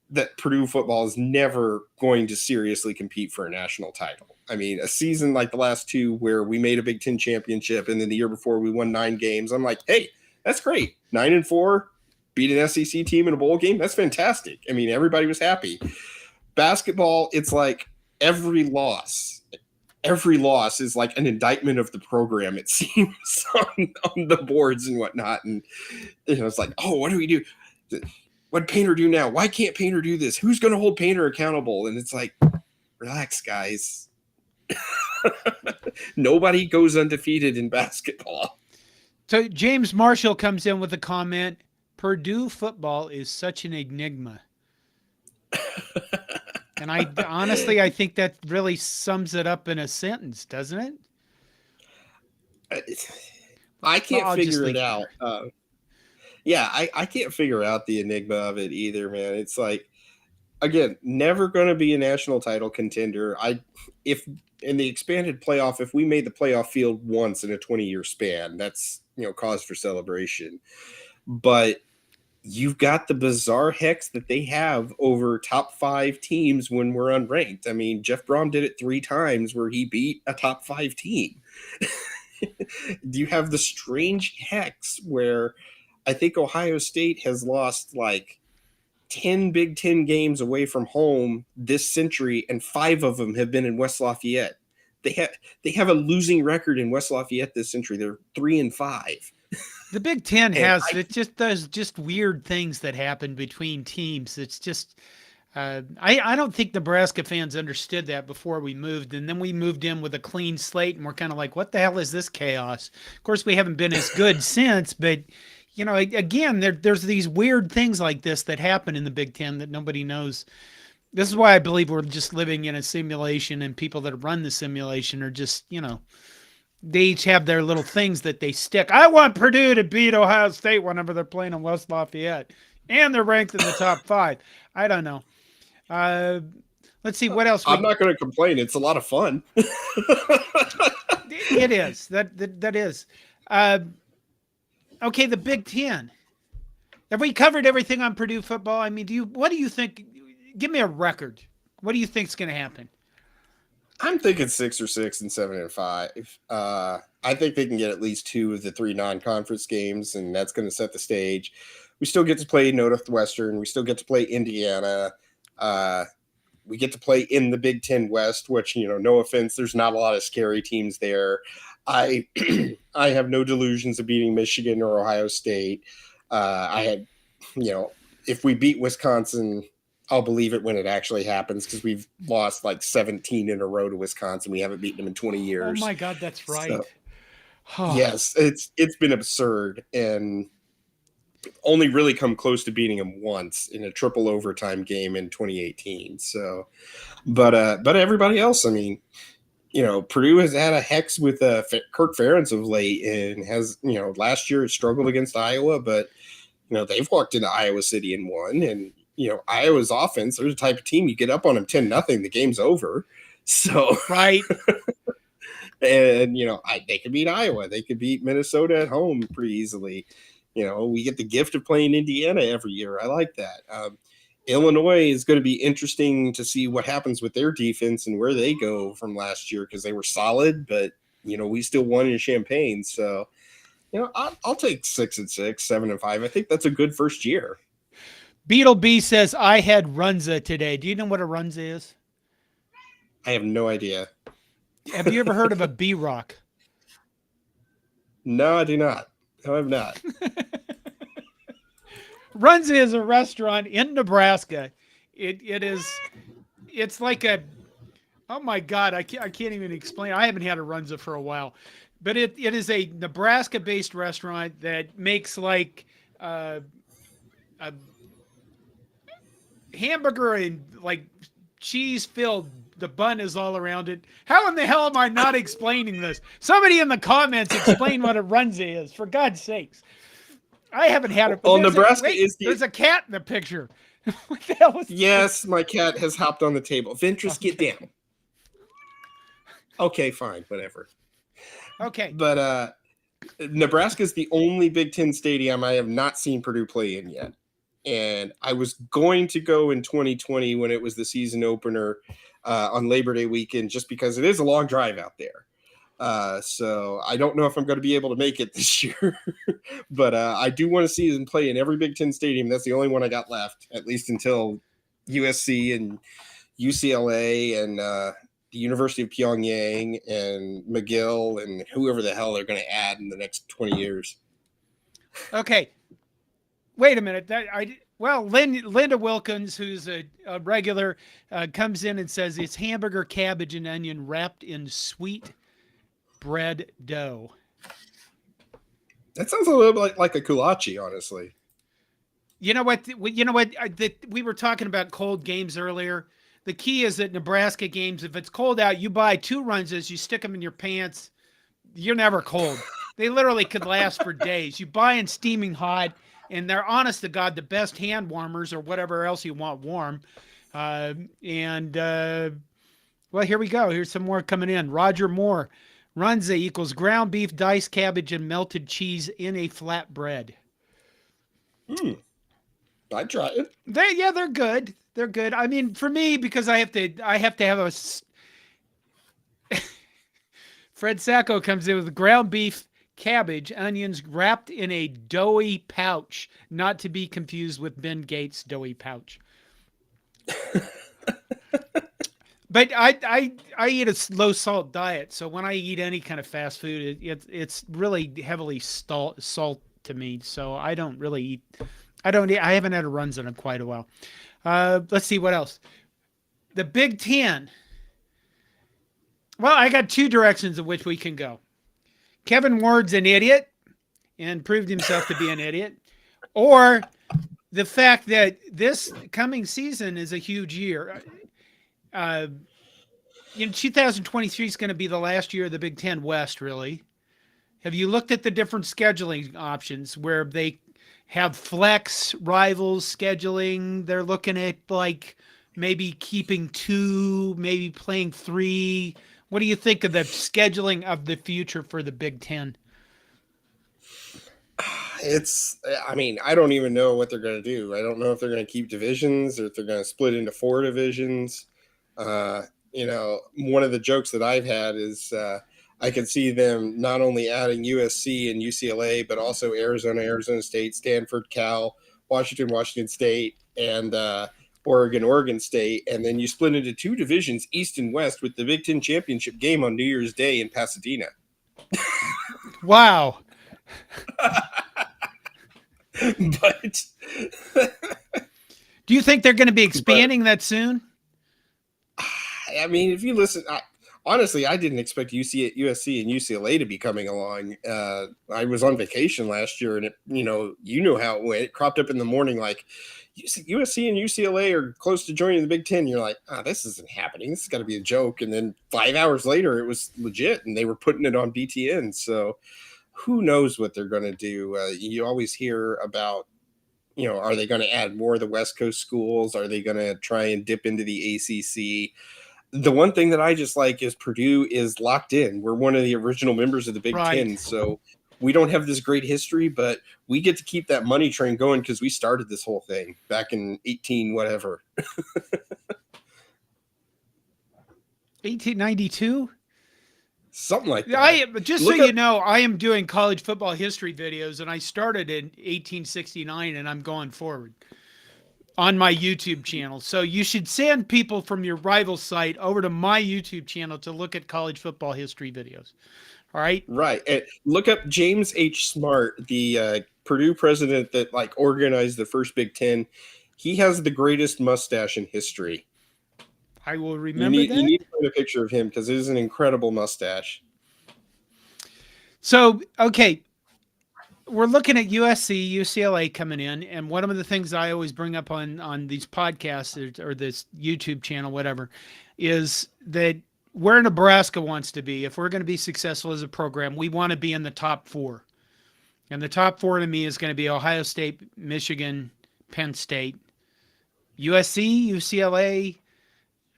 [SPEAKER 2] that Purdue football is never going to seriously compete for a national title. I mean, a season like the last 2 where we made a Big Ten championship, and then the year before we won 9 games, I'm like, hey, that's great. 9-4, beat an SEC team in a bowl game. That's fantastic. I mean, everybody was happy. Basketball, it's like every loss is like an indictment of the program, it seems, on the boards and whatnot. And it's like, oh, what do we do? What Painter do now? Why can't Painter do this? Who's going to hold Painter accountable? And it's like, relax, guys. Nobody goes undefeated in basketball.
[SPEAKER 1] So James Marshall comes in with a comment: Purdue football is such an enigma. And I think that really sums it up in a sentence, doesn't it?
[SPEAKER 2] I can't figure it out. I can't figure out the enigma of it either, man. It's like, again, never going to be a national title contender. If in the expanded playoff, if we made the playoff field once in a 20-year span, that's, cause for celebration. But you've got the bizarre hex that they have over top 5 teams when we're unranked. I mean, Jeff Brom did it 3 times where he beat a top 5 team. You have the strange hex where I think Ohio State has lost like 10 Big Ten games away from home this century, and 5 of them have been in West Lafayette. They have a losing record in West Lafayette this century. They're 3-5.
[SPEAKER 1] The Big Ten it just does just weird things that happen between teams. It's just, I don't think Nebraska fans understood that before we moved. And then we moved in with a clean slate, and we're kind of like, what the hell is this chaos? Of course, we haven't been as good since, but again, there's these weird things like this that happen in the Big Ten that nobody knows. This is why I believe we're just living in a simulation, and people that run the simulation are just, they each have their little things that they stick. I want Purdue to beat Ohio State whenever they're playing in West Lafayette, and they're ranked in the top 5. I don't know. Let's see what else.
[SPEAKER 2] I'm not going to complain. It's a lot of fun.
[SPEAKER 1] It is. That is. Okay, the Big Ten. Have we covered everything on Purdue football? I mean, what do you think? Give me a record. What do you think is going to happen?
[SPEAKER 2] I'm thinking 6 or 6 and 7-5. I think they can get at least 2 of the 3 non-conference games, and that's going to set the stage. We still get to play Northwestern. We still get to play Indiana. We get to play in the Big Ten West, which, no offense, there's not a lot of scary teams there. I I have no delusions of beating Michigan or Ohio State. I had, if we beat Wisconsin, I'll believe it when it actually happens because we've lost like 17 in a row to Wisconsin. We haven't beaten them in 20
[SPEAKER 1] Oh
[SPEAKER 2] years.
[SPEAKER 1] my God, that's
[SPEAKER 2] So
[SPEAKER 1] right.
[SPEAKER 2] yes, it's been absurd and only really come close to beating them once in a triple overtime game in 2018. So, but everybody else, I mean, Purdue has had a hex with Kirk Ferentz of late and has, last year it struggled against Iowa, but, they've walked into Iowa City and won. And, Iowa's offense, they're the type of team you get up on them 10-0, the game's over. So,
[SPEAKER 1] Right.
[SPEAKER 2] and, they could beat Iowa. They could beat Minnesota at home pretty easily. We get the gift of playing Indiana every year. I like that. Illinois is going to be interesting to see what happens with their defense and where they go from last year because they were solid, but we still won in Champaign. So, I'll take 6-6, 7-5. I think that's a good first year.
[SPEAKER 1] Beetle B says I had Runza today. Do you know what a Runza is?
[SPEAKER 2] I have no idea.
[SPEAKER 1] Have you ever heard of a B Rock?
[SPEAKER 2] No, I do not. No, I've not.
[SPEAKER 1] Runza is a restaurant in Nebraska. It's like a, oh my God, I can't even explain. I haven't had a Runza for a while, but it is a Nebraska based restaurant that makes like a hamburger and like cheese filled. The bun is all around it. How in the hell am I not explaining this? Somebody in the comments explain what a Runza is, for God's sakes. I haven't had it.
[SPEAKER 2] Well, Nebraska is
[SPEAKER 1] there's a cat in the picture. What the hell was
[SPEAKER 2] Yes, my cat has hopped on the table. Ventress, get down. Okay, fine, whatever.
[SPEAKER 1] Okay.
[SPEAKER 2] But Nebraska is the only Big Ten stadium I have not seen Purdue play in yet. And I was going to go in 2020 when it was the season opener on Labor Day weekend, just because it is a long drive out there. So I don't know if I'm going to be able to make it this year, but I do want to see them play in every Big Ten stadium. That's the only one I got left, at least until USC and UCLA and the University of Pyongyang and McGill and whoever the hell they're going to add in the next 20 years.
[SPEAKER 1] Okay. Wait a minute. Linda Wilkins, who's a regular, comes in and says it's hamburger, cabbage, and onion wrapped in sweet bread dough.
[SPEAKER 2] That sounds a little bit like a kolache, honestly.
[SPEAKER 1] You know what? We were talking about cold games earlier. The key is that Nebraska games, if it's cold out, you buy 2 Runzas, you stick them in your pants. You're never cold. They literally could last for days. You buy in steaming hot, and they're honest to God the best hand warmers or whatever else you want warm. Well, here we go. Here's some more coming in. Roger Moore. Runza equals ground beef, diced cabbage, and melted cheese in a flatbread.
[SPEAKER 2] I'd try it.
[SPEAKER 1] They're good. They're good. I mean, for me, because I have to have a. Fred Sacco comes in with ground beef, cabbage, onions wrapped in a doughy pouch, not to be confused with Ben Gates' doughy pouch. But I eat a low salt diet, so when I eat any kind of fast food, it's really heavily salt to me. So I don't really eat. I haven't had a Runza in quite a while. Let's see what else. The Big Ten. Well, I got 2 directions in which we can go. Kevin Ward's an idiot and proved himself to be an idiot, or the fact that this coming season is a huge year. 2023 is going to be the last year of the Big Ten West, really. Have you looked at the different scheduling options where they have flex rivals scheduling? They're looking at like maybe keeping 2, maybe playing 3. What do you think of the scheduling of the future for the Big Ten?
[SPEAKER 2] I don't even know what they're going to do. I don't know if they're going to keep divisions or if they're going to split into 4 divisions. One of the jokes that I've had is I could see them not only adding USC and UCLA, but also Arizona State, Stanford, Cal, Washington State, and Oregon State. And then you split into 2 divisions, East and West, with the Big Ten championship game on New Year's Day in Pasadena.
[SPEAKER 1] Wow.
[SPEAKER 2] but
[SPEAKER 1] Do you think they're going to be
[SPEAKER 2] but
[SPEAKER 1] expanding that soon?
[SPEAKER 2] I mean, if you listen, honestly, I didn't expect USC and UCLA to be coming along. I was on vacation last year, and you know how it went. It cropped up in the morning like USC and UCLA are close to joining the Big Ten. You're like, this isn't happening. This has got to be a joke. And then 5 hours later, it was legit, and they were putting it on BTN. So who knows what they're going to do? You always hear about, are they going to add more of the West Coast schools? Are they going to try and dip into the ACC? The one thing that I just like is Purdue is locked in. We're one of the original members of the Big
[SPEAKER 1] Right.
[SPEAKER 2] Ten, so we don't have this great history, but we get to keep that money train going because we started this whole thing back in 18 whatever.
[SPEAKER 1] 1892?
[SPEAKER 2] Something like that.
[SPEAKER 1] Just
[SPEAKER 2] Look
[SPEAKER 1] so
[SPEAKER 2] up,
[SPEAKER 1] you know, I am doing college football history videos, and I started in 1869, and I'm going forward on my YouTube channel. So you should send people from your rival site over to my YouTube channel to look at college football history videos. All right.
[SPEAKER 2] right. And look up James H. Smart, the Purdue president that like organized the first Big Ten. He has the greatest mustache in history.
[SPEAKER 1] I will remember
[SPEAKER 2] You
[SPEAKER 1] that.
[SPEAKER 2] need to find a picture of him because it is an incredible mustache.
[SPEAKER 1] So, okay, we're looking at USC, UCLA coming in, and one of the things I always bring up on these podcasts or this YouTube channel, whatever, is that where Nebraska wants to be. If we're going to be successful as a program, we want to be in the top four, and the top four to me is going to be Ohio State, Michigan, Penn State, USC, UCLA.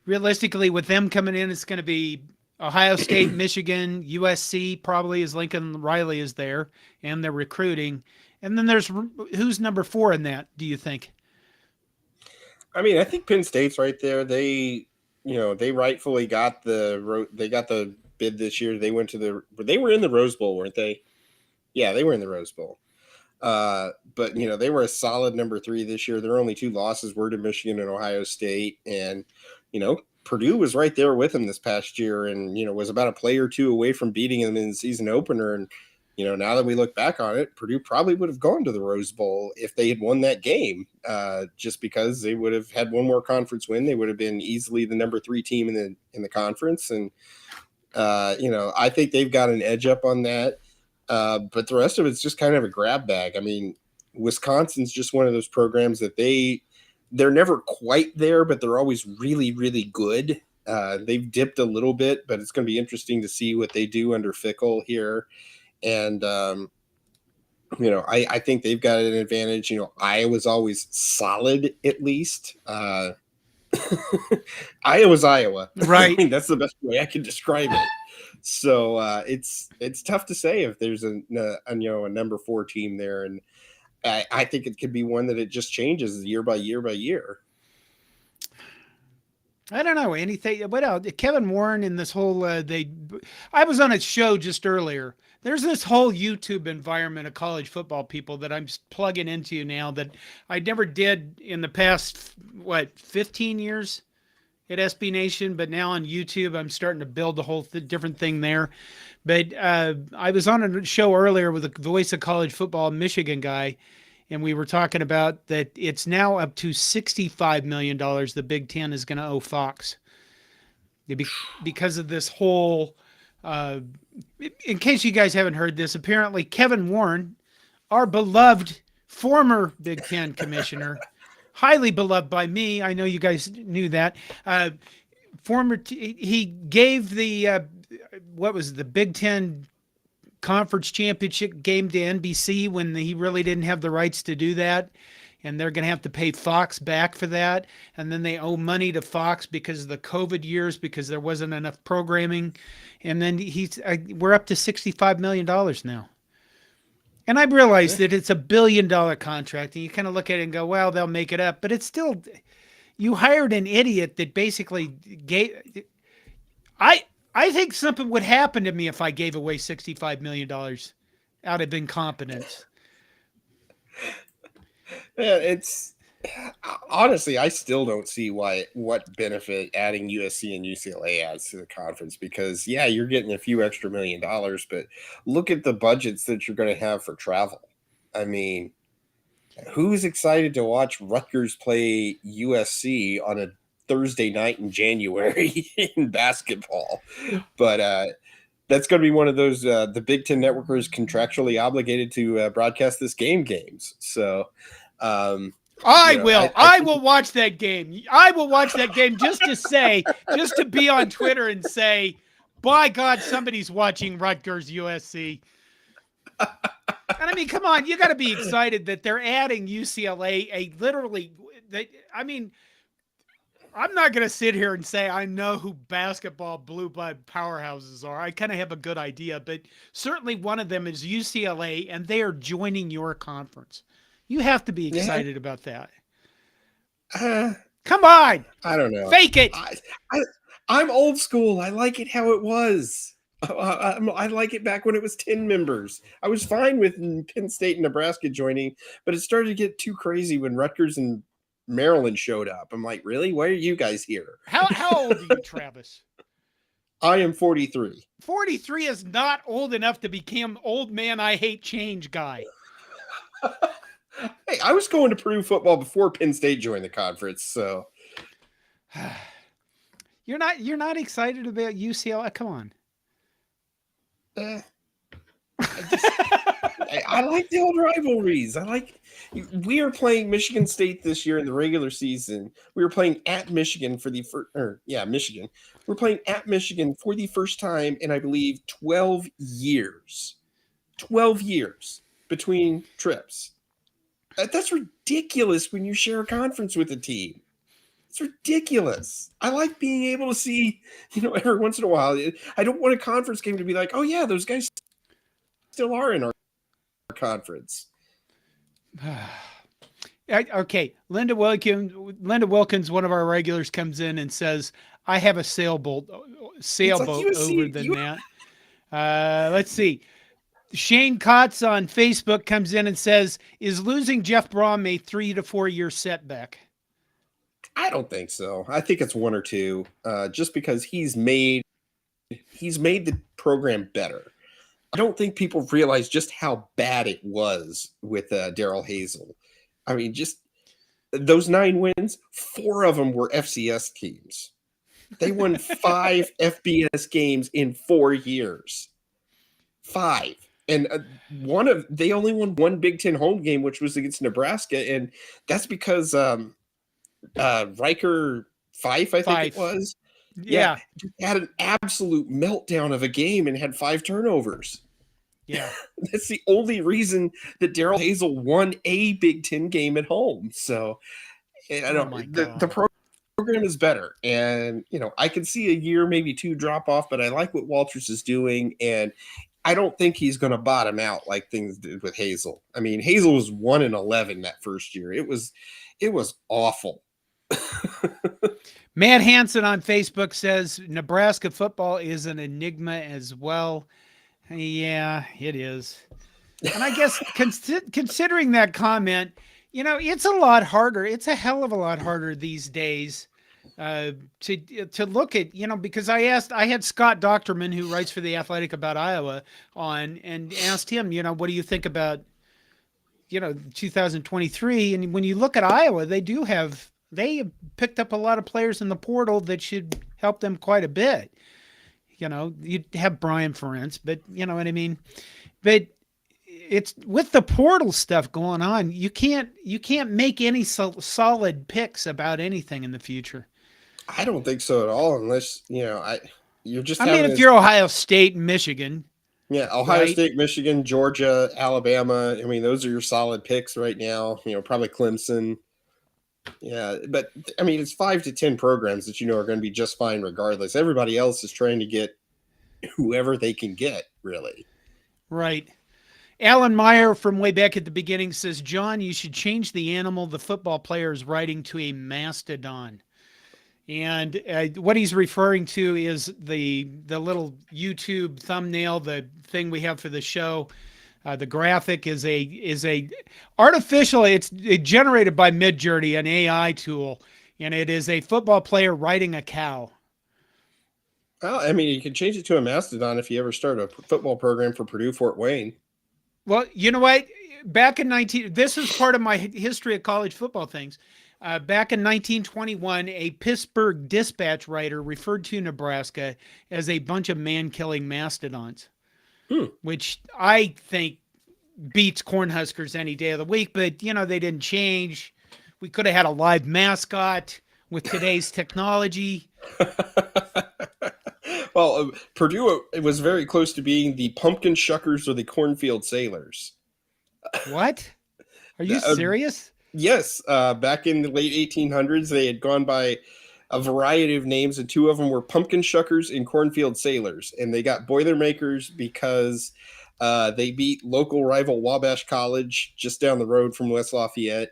[SPEAKER 1] Realistically, with them coming in, it's going to be Ohio State, Michigan, USC, probably as Lincoln Riley is there, and they're recruiting. And then there's who's number 4 in that, do you think?
[SPEAKER 2] I mean, I think Penn State's right there. They rightfully got the bid this year. They were in the Rose Bowl, weren't they? Yeah, they were in the Rose Bowl. But they were a solid number 3 this year. Their only 2 losses were to Michigan and Ohio State, and Purdue was right there with them this past year, and was about a play or 2 away from beating them in the season opener. And now that we look back on it, Purdue probably would have gone to the Rose Bowl if they had won that game, just because they would have had one more conference win. They would have been easily the number 3 team in the conference, and I think they've got an edge up on that. But the rest of it's just kind of a grab bag. I mean, Wisconsin's just one of those programs that they're never quite there, but they're always really, really good. They've dipped a little bit, but it's going to be interesting to see what they do under Fickle here. And, I think they've got an advantage. Iowa's always solid, at least. Iowa's Iowa.
[SPEAKER 1] Right.
[SPEAKER 2] I mean, that's the best way I can describe it. So it's tough to say if there's a number 4 team there, and I think it could be one that it just changes year by year by year.
[SPEAKER 1] I don't know anything. What else? Kevin Warren in this whole I was on a show just earlier. There's this whole YouTube environment of college football people that I'm plugging into now that I never did in the past 15 years at SBNation, but now on YouTube I'm starting to build a whole different thing there. But I was on a show earlier with the voice of college football Michigan guy, and we were talking about that it's now up to $65 million the Big Ten is going to owe Fox because of this whole in case you guys haven't heard this, apparently Kevin Warren, our beloved former Big Ten commissioner, highly beloved by me. I know you guys knew that. He gave the what was it, the Big Ten conference championship game to NBC when he really didn't have the rights to do that, and they're going to have to pay Fox back for that. And then they owe money to Fox because of the COVID years because there wasn't enough programming. And then we're up to $65 million now. And I realize that it's $1 billion contract, and you kind of look at it and go, well, they'll make it up. But it's still, you hired an idiot that basically gave. I think something would happen to me if I gave away $65 million out of incompetence.
[SPEAKER 2] Yeah, Honestly, I still don't see what benefit adding USC and UCLA adds to the conference because yeah, you're getting a few extra $1 million, but look at the budgets that you're going to have for travel. I mean, who's excited to watch Rutgers play USC on a Thursday night in January in basketball? But that's going to be one of those the Big Ten Network is contractually obligated to broadcast this games. So,
[SPEAKER 1] I
[SPEAKER 2] you know,
[SPEAKER 1] will.
[SPEAKER 2] I
[SPEAKER 1] I
[SPEAKER 2] think
[SPEAKER 1] will watch that game. I will watch that game just to say, just to be on Twitter and say, by God, somebody's watching Rutgers USC. And I mean, come on, you got to be excited that they're adding UCLA. I mean, I'm not going to sit here and say I know who basketball blue blood powerhouses are. I kind of have a good idea, but certainly one of them is UCLA, and they are joining your conference. You have to be
[SPEAKER 2] yeah,
[SPEAKER 1] excited about that.
[SPEAKER 2] uh,
[SPEAKER 1] Come on,
[SPEAKER 2] I don't know.
[SPEAKER 1] fake it.
[SPEAKER 2] I I'm old school. I like it how it was. I like it back when it was 10 members. I was fine with Penn State and Nebraska joining, but it started to get too crazy when Rutgers and Maryland showed up. I'm like, really? Why are you guys here?
[SPEAKER 1] How old are you, Travis?
[SPEAKER 2] I am 43.
[SPEAKER 1] 43 is not old enough to become old man I hate change guy.
[SPEAKER 2] Hey, I was going to Purdue football before Penn State joined the conference, so
[SPEAKER 1] You're not excited about UCLA? Come on.
[SPEAKER 2] eh, I like the old rivalries. We are playing Michigan State this year in the regular season. We were playing at Michigan for the first, Michigan. We're playing at Michigan for the first time in I believe 12 years. 12 years between trips. That's ridiculous when you share a conference with a team. It's ridiculous. I like being able to see, every once in a while. I don't want a conference game to be like, oh yeah, those guys still are in our conference.
[SPEAKER 1] Okay, Linda Wilkins, one of our regulars, comes in and says, "I have a sailboat over the net." Let's see. Shane Kotz on Facebook comes in and says, "Is losing Jeff Brom a 3 to 4 year setback?"
[SPEAKER 2] I don't think so. I think it's one or two, just because he's made the program better. I don't think people realize just how bad it was with Daryl Hazel. I mean, just those 9 wins, 4 of them were FCS teams. They won 5 FBS games in 4 years. 5. And they only won 1 Big Ten home game, which was against Nebraska, and that's because Riker Fife, I think it was,
[SPEAKER 1] Yeah.
[SPEAKER 2] had an absolute meltdown of a game and had 5 turnovers.
[SPEAKER 1] Yeah.
[SPEAKER 2] That's the only reason that Daryl Hazel won a Big Ten game at home. So I don't. The program is better, and I can see a year, maybe 2 drop off, but I like what Walters is doing, and I don't think he's going to bottom out like things did with Hazel. I mean, Hazel was 1-11 that first year. It was awful.
[SPEAKER 1] Matt Hansen on Facebook says Nebraska football is an enigma as well. Yeah, it is. And I guess considering that comment, it's a lot harder. It's a hell of a lot harder these days to look at, because I had Scott Docterman, who writes for The Athletic about Iowa, on and asked him, what do you think about, 2023? And when you look at Iowa, they picked up a lot of players in the portal that should help them quite a bit. You'd have Brian Ferentz, but you know what I mean? But it's with the portal stuff going on, you can't make any solid picks about anything in the future.
[SPEAKER 2] I don't think so at all, unless, you're just
[SPEAKER 1] if you're Ohio State and Michigan.
[SPEAKER 2] Yeah, Ohio
[SPEAKER 1] right?
[SPEAKER 2] State, Michigan, Georgia, Alabama. I mean, those are your solid picks right now. Probably Clemson. Yeah, but I mean, it's 5 to 10 programs that are going to be just fine regardless. Everybody else is trying to get whoever they can get, really.
[SPEAKER 1] Right. Alan Meyer from way back at the beginning says, John, you should change the animal the football player is riding to a mastodon. And what he's referring to is the little YouTube thumbnail, the thing we have for the show, The graphic is a artificial. It's generated by Midjourney, an AI tool, and it is a football player riding a cow.
[SPEAKER 2] Well, I mean, you can change it to a mastodon if you ever start a football program for Purdue Fort Wayne.
[SPEAKER 1] Well, you know what? Back in 19, this is part of my history of college football things. Back in 1921, a Pittsburgh Dispatch writer referred to Nebraska as a bunch of man-killing mastodons, which I think beats Cornhuskers any day of the week. But they didn't change. We could have had a live mascot with today's technology.
[SPEAKER 2] Well, Purdue was very close to being the Pumpkin Shuckers or the Cornfield Sailors.
[SPEAKER 1] What? Are you serious?
[SPEAKER 2] Yes. Back in the late 1800s, they had gone by a variety of names, and two of them were Pumpkin Shuckers and Cornfield Sailors. And they got Boilermakers because they beat local rival Wabash College just down the road from West Lafayette.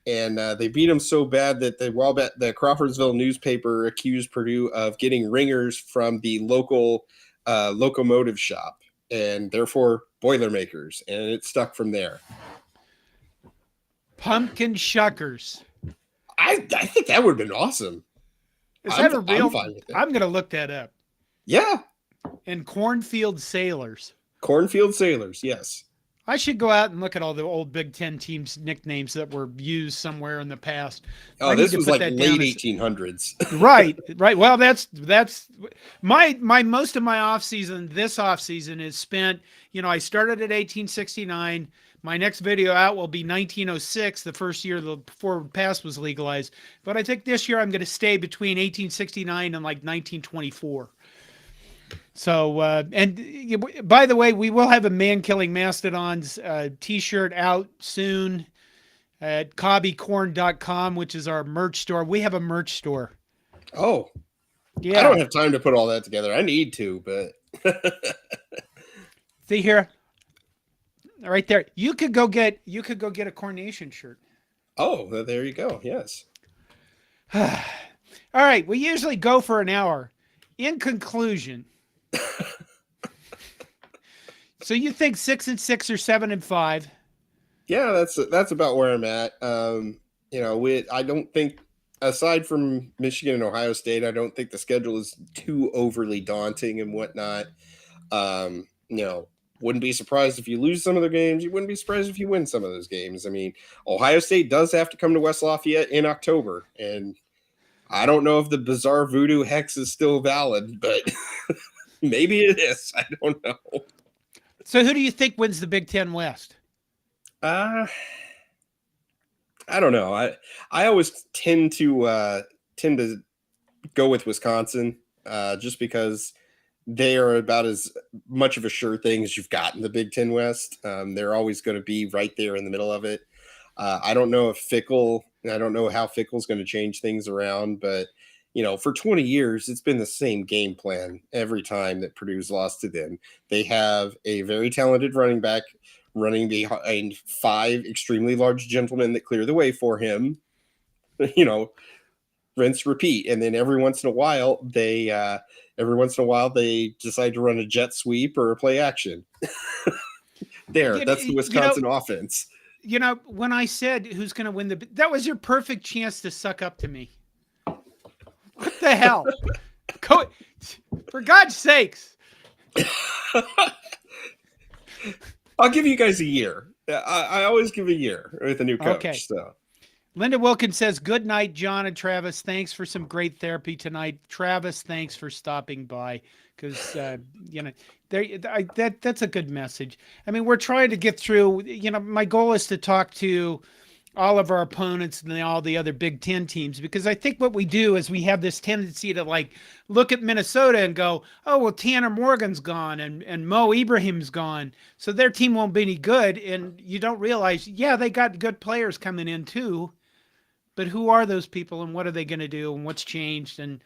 [SPEAKER 2] And they beat them so bad that the Crawfordsville newspaper accused Purdue of getting ringers from the local locomotive shop, and therefore Boilermakers, and it stuck from there.
[SPEAKER 1] Pumpkin Shuckers.
[SPEAKER 2] I think that would have been awesome.
[SPEAKER 1] Is that a real?
[SPEAKER 2] I'm fine with it.
[SPEAKER 1] I'm going to look that up.
[SPEAKER 2] Yeah.
[SPEAKER 1] And Cornfield Sailors.
[SPEAKER 2] Cornfield Sailors, yes.
[SPEAKER 1] I should go out and look at all the old Big Ten teams' nicknames that were used somewhere in the past.
[SPEAKER 2] Oh, this was like late 1800s.
[SPEAKER 1] Right. Well, that's my most of my offseason. This offseason is spent. I started at 1869. My next video out will be 1906, the first year the forward pass was legalized. But I think this year I'm going to stay between 1869 and like 1924. So, and by the way, we will have a Man-Killing Mastodons t-shirt out soon at cobbycorn.com, which is our merch store. We have a merch store.
[SPEAKER 2] Oh,
[SPEAKER 1] yeah.
[SPEAKER 2] I don't have time to put all that together. I need to, but
[SPEAKER 1] see here, right there. You could go get a CornNation shirt.
[SPEAKER 2] Oh, well, there you go. Yes.
[SPEAKER 1] All right. We usually go for an hour. In conclusion, so you think 6-6 or 7-5?
[SPEAKER 2] Yeah, that's about where I'm at. I don't think, aside from Michigan and Ohio State, I don't think the schedule is too overly daunting and whatnot. Wouldn't be surprised if you lose some of the games. You wouldn't be surprised if you win some of those games. I mean, Ohio State does have to come to West Lafayette in October, and I don't know if the bizarre voodoo hex is still valid, but maybe it is. I don't know.
[SPEAKER 1] So who do you think wins the Big Ten West?
[SPEAKER 2] I don't know. I always tend to go with Wisconsin just because they are about as much of a sure thing as you've got in the Big Ten West. They're always going to be right there in the middle of it. I don't know how Fickle's going to change things around, but for 20 years, it's been the same game plan every time that Purdue's lost to them. They have a very talented running back running behind 5 extremely large gentlemen that clear the way for him. Rinse, repeat, and then every once in a while they decide to run a jet sweep or a play action. That's the Wisconsin offense.
[SPEAKER 1] When I said who's going to win that was your perfect chance to suck up to me. What the hell? For God's sakes.
[SPEAKER 2] I'll give you guys a year. I always give a year with a new coach.
[SPEAKER 1] Okay.
[SPEAKER 2] So.
[SPEAKER 1] Linda Wilkins says, good night, John and Travis. Thanks for some great therapy tonight. Travis, thanks for stopping by. Because, that's a good message. I mean, we're trying to get through, my goal is to talk to all of our opponents and all the other Big Ten teams, because I think what we do is we have this tendency to look at Minnesota and go, oh, well, Tanner Morgan's gone and Mo Ibrahim's gone, so their team won't be any good. And you don't realize, they got good players coming in too, but who are those people and what are they going to do and what's changed? And,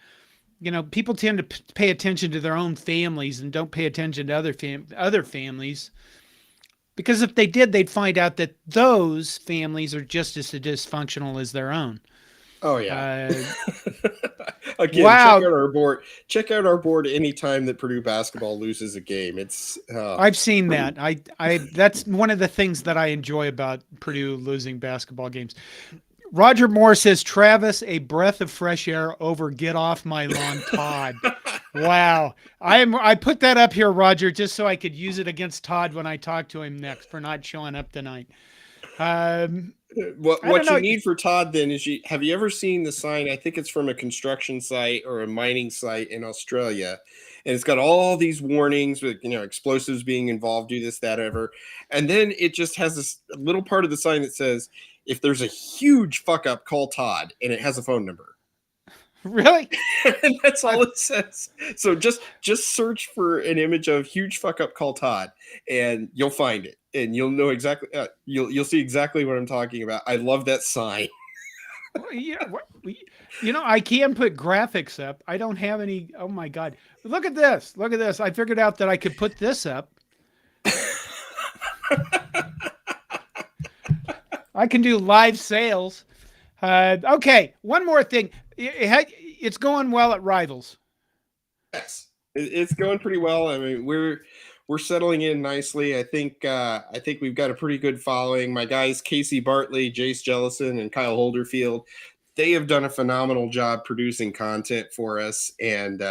[SPEAKER 1] people tend to pay attention to their own families and don't pay attention to other families. Because if they did, they'd find out that those families are just as dysfunctional as their own.
[SPEAKER 2] Oh, yeah. Again,
[SPEAKER 1] Wow.
[SPEAKER 2] check out our board. Check out our board anytime that Purdue basketball loses a game. It's
[SPEAKER 1] I've seen that. That's one of the things that I enjoy about Purdue losing basketball games. Roger Moore says, Travis, a breath of fresh air over get off my lawn, Todd. Wow. I put that up here, Roger, just so I could use it against Todd when I talk to him next for not showing up tonight.
[SPEAKER 2] what you need for Todd then is have you ever seen the sign? I think it's from a construction site or a mining site in Australia, and it's got all these warnings with explosives being involved, do this, that, ever, and then it just has this little part of the sign that says, if there's a huge fuck up, call Todd, and it has a phone number.
[SPEAKER 1] Really?
[SPEAKER 2] And that's all it says. So just search for an image of huge fuck up, call Todd, and you'll find it, and you'll know exactly. You'll see exactly what I'm talking about. I love that sign.
[SPEAKER 1] Well, yeah, I can put graphics up. I don't have any. Oh my God! Look at this! Look at this! I figured out that I could put this up. I can do live sales. Okay, one more thing. It's going well at Rivals.
[SPEAKER 2] Yes, it's going pretty well. I mean, we're settling in nicely. I think we've got a pretty good following. My guys, Casey Bartley, Jace Jellison, and Kyle Holderfield, they have done a phenomenal job producing content for us and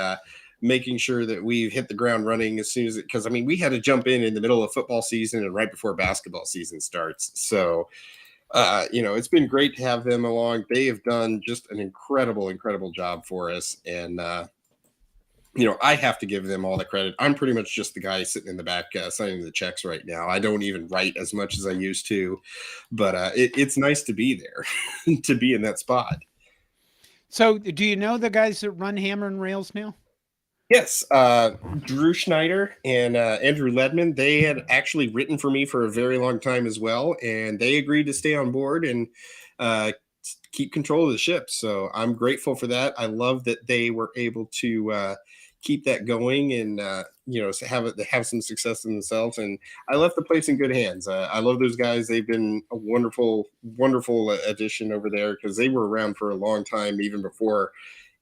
[SPEAKER 2] making sure that we've hit the ground running as soon as it. Because I mean, we had to jump in the middle of football season and right before basketball season starts. So. It's been great to have them along. They have done just an incredible job for us. And, I have to give them all the credit. I'm pretty much just the guy sitting in the back signing the checks right now. I don't even write as much as I used to, but it's nice to be there, to be in that spot.
[SPEAKER 1] So do you know the guys that run Hammer and Rails now?
[SPEAKER 2] Yes, Drew Schneider and Andrew Ledman, they had actually written for me for a very long time as well, and they agreed to stay on board and keep control of the ship. So I'm grateful for that. I love that they were able to keep that going and have some success in themselves. And I left the place in good hands. I love those guys. They've been a wonderful addition over there because they were around for a long time, even before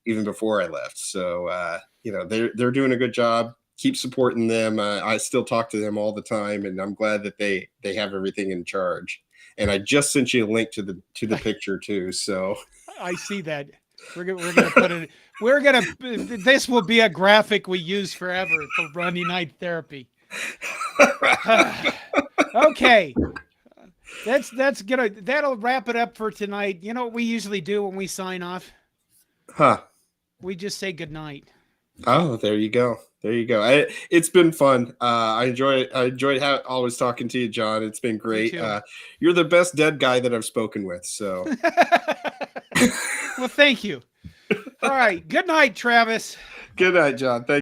[SPEAKER 2] I left. So, they're doing a good job. Keep supporting them. I still talk to them all the time, and I'm glad that they have everything in charge. And I just sent you a link to the picture too. So
[SPEAKER 1] I see that. We're gonna put it. This will be a graphic we use forever for Monday Night Therapy. Okay. That'll wrap it up for tonight. You know what we usually do when we sign off?
[SPEAKER 2] Huh.
[SPEAKER 1] We just say good night.
[SPEAKER 2] Oh, there you go. It's been fun. I enjoyed always talking to you, John. It's been great. You're the best dead guy that I've spoken with. So,
[SPEAKER 1] well, thank you. All right. Good night, Travis.
[SPEAKER 2] Good night, John. Thank you.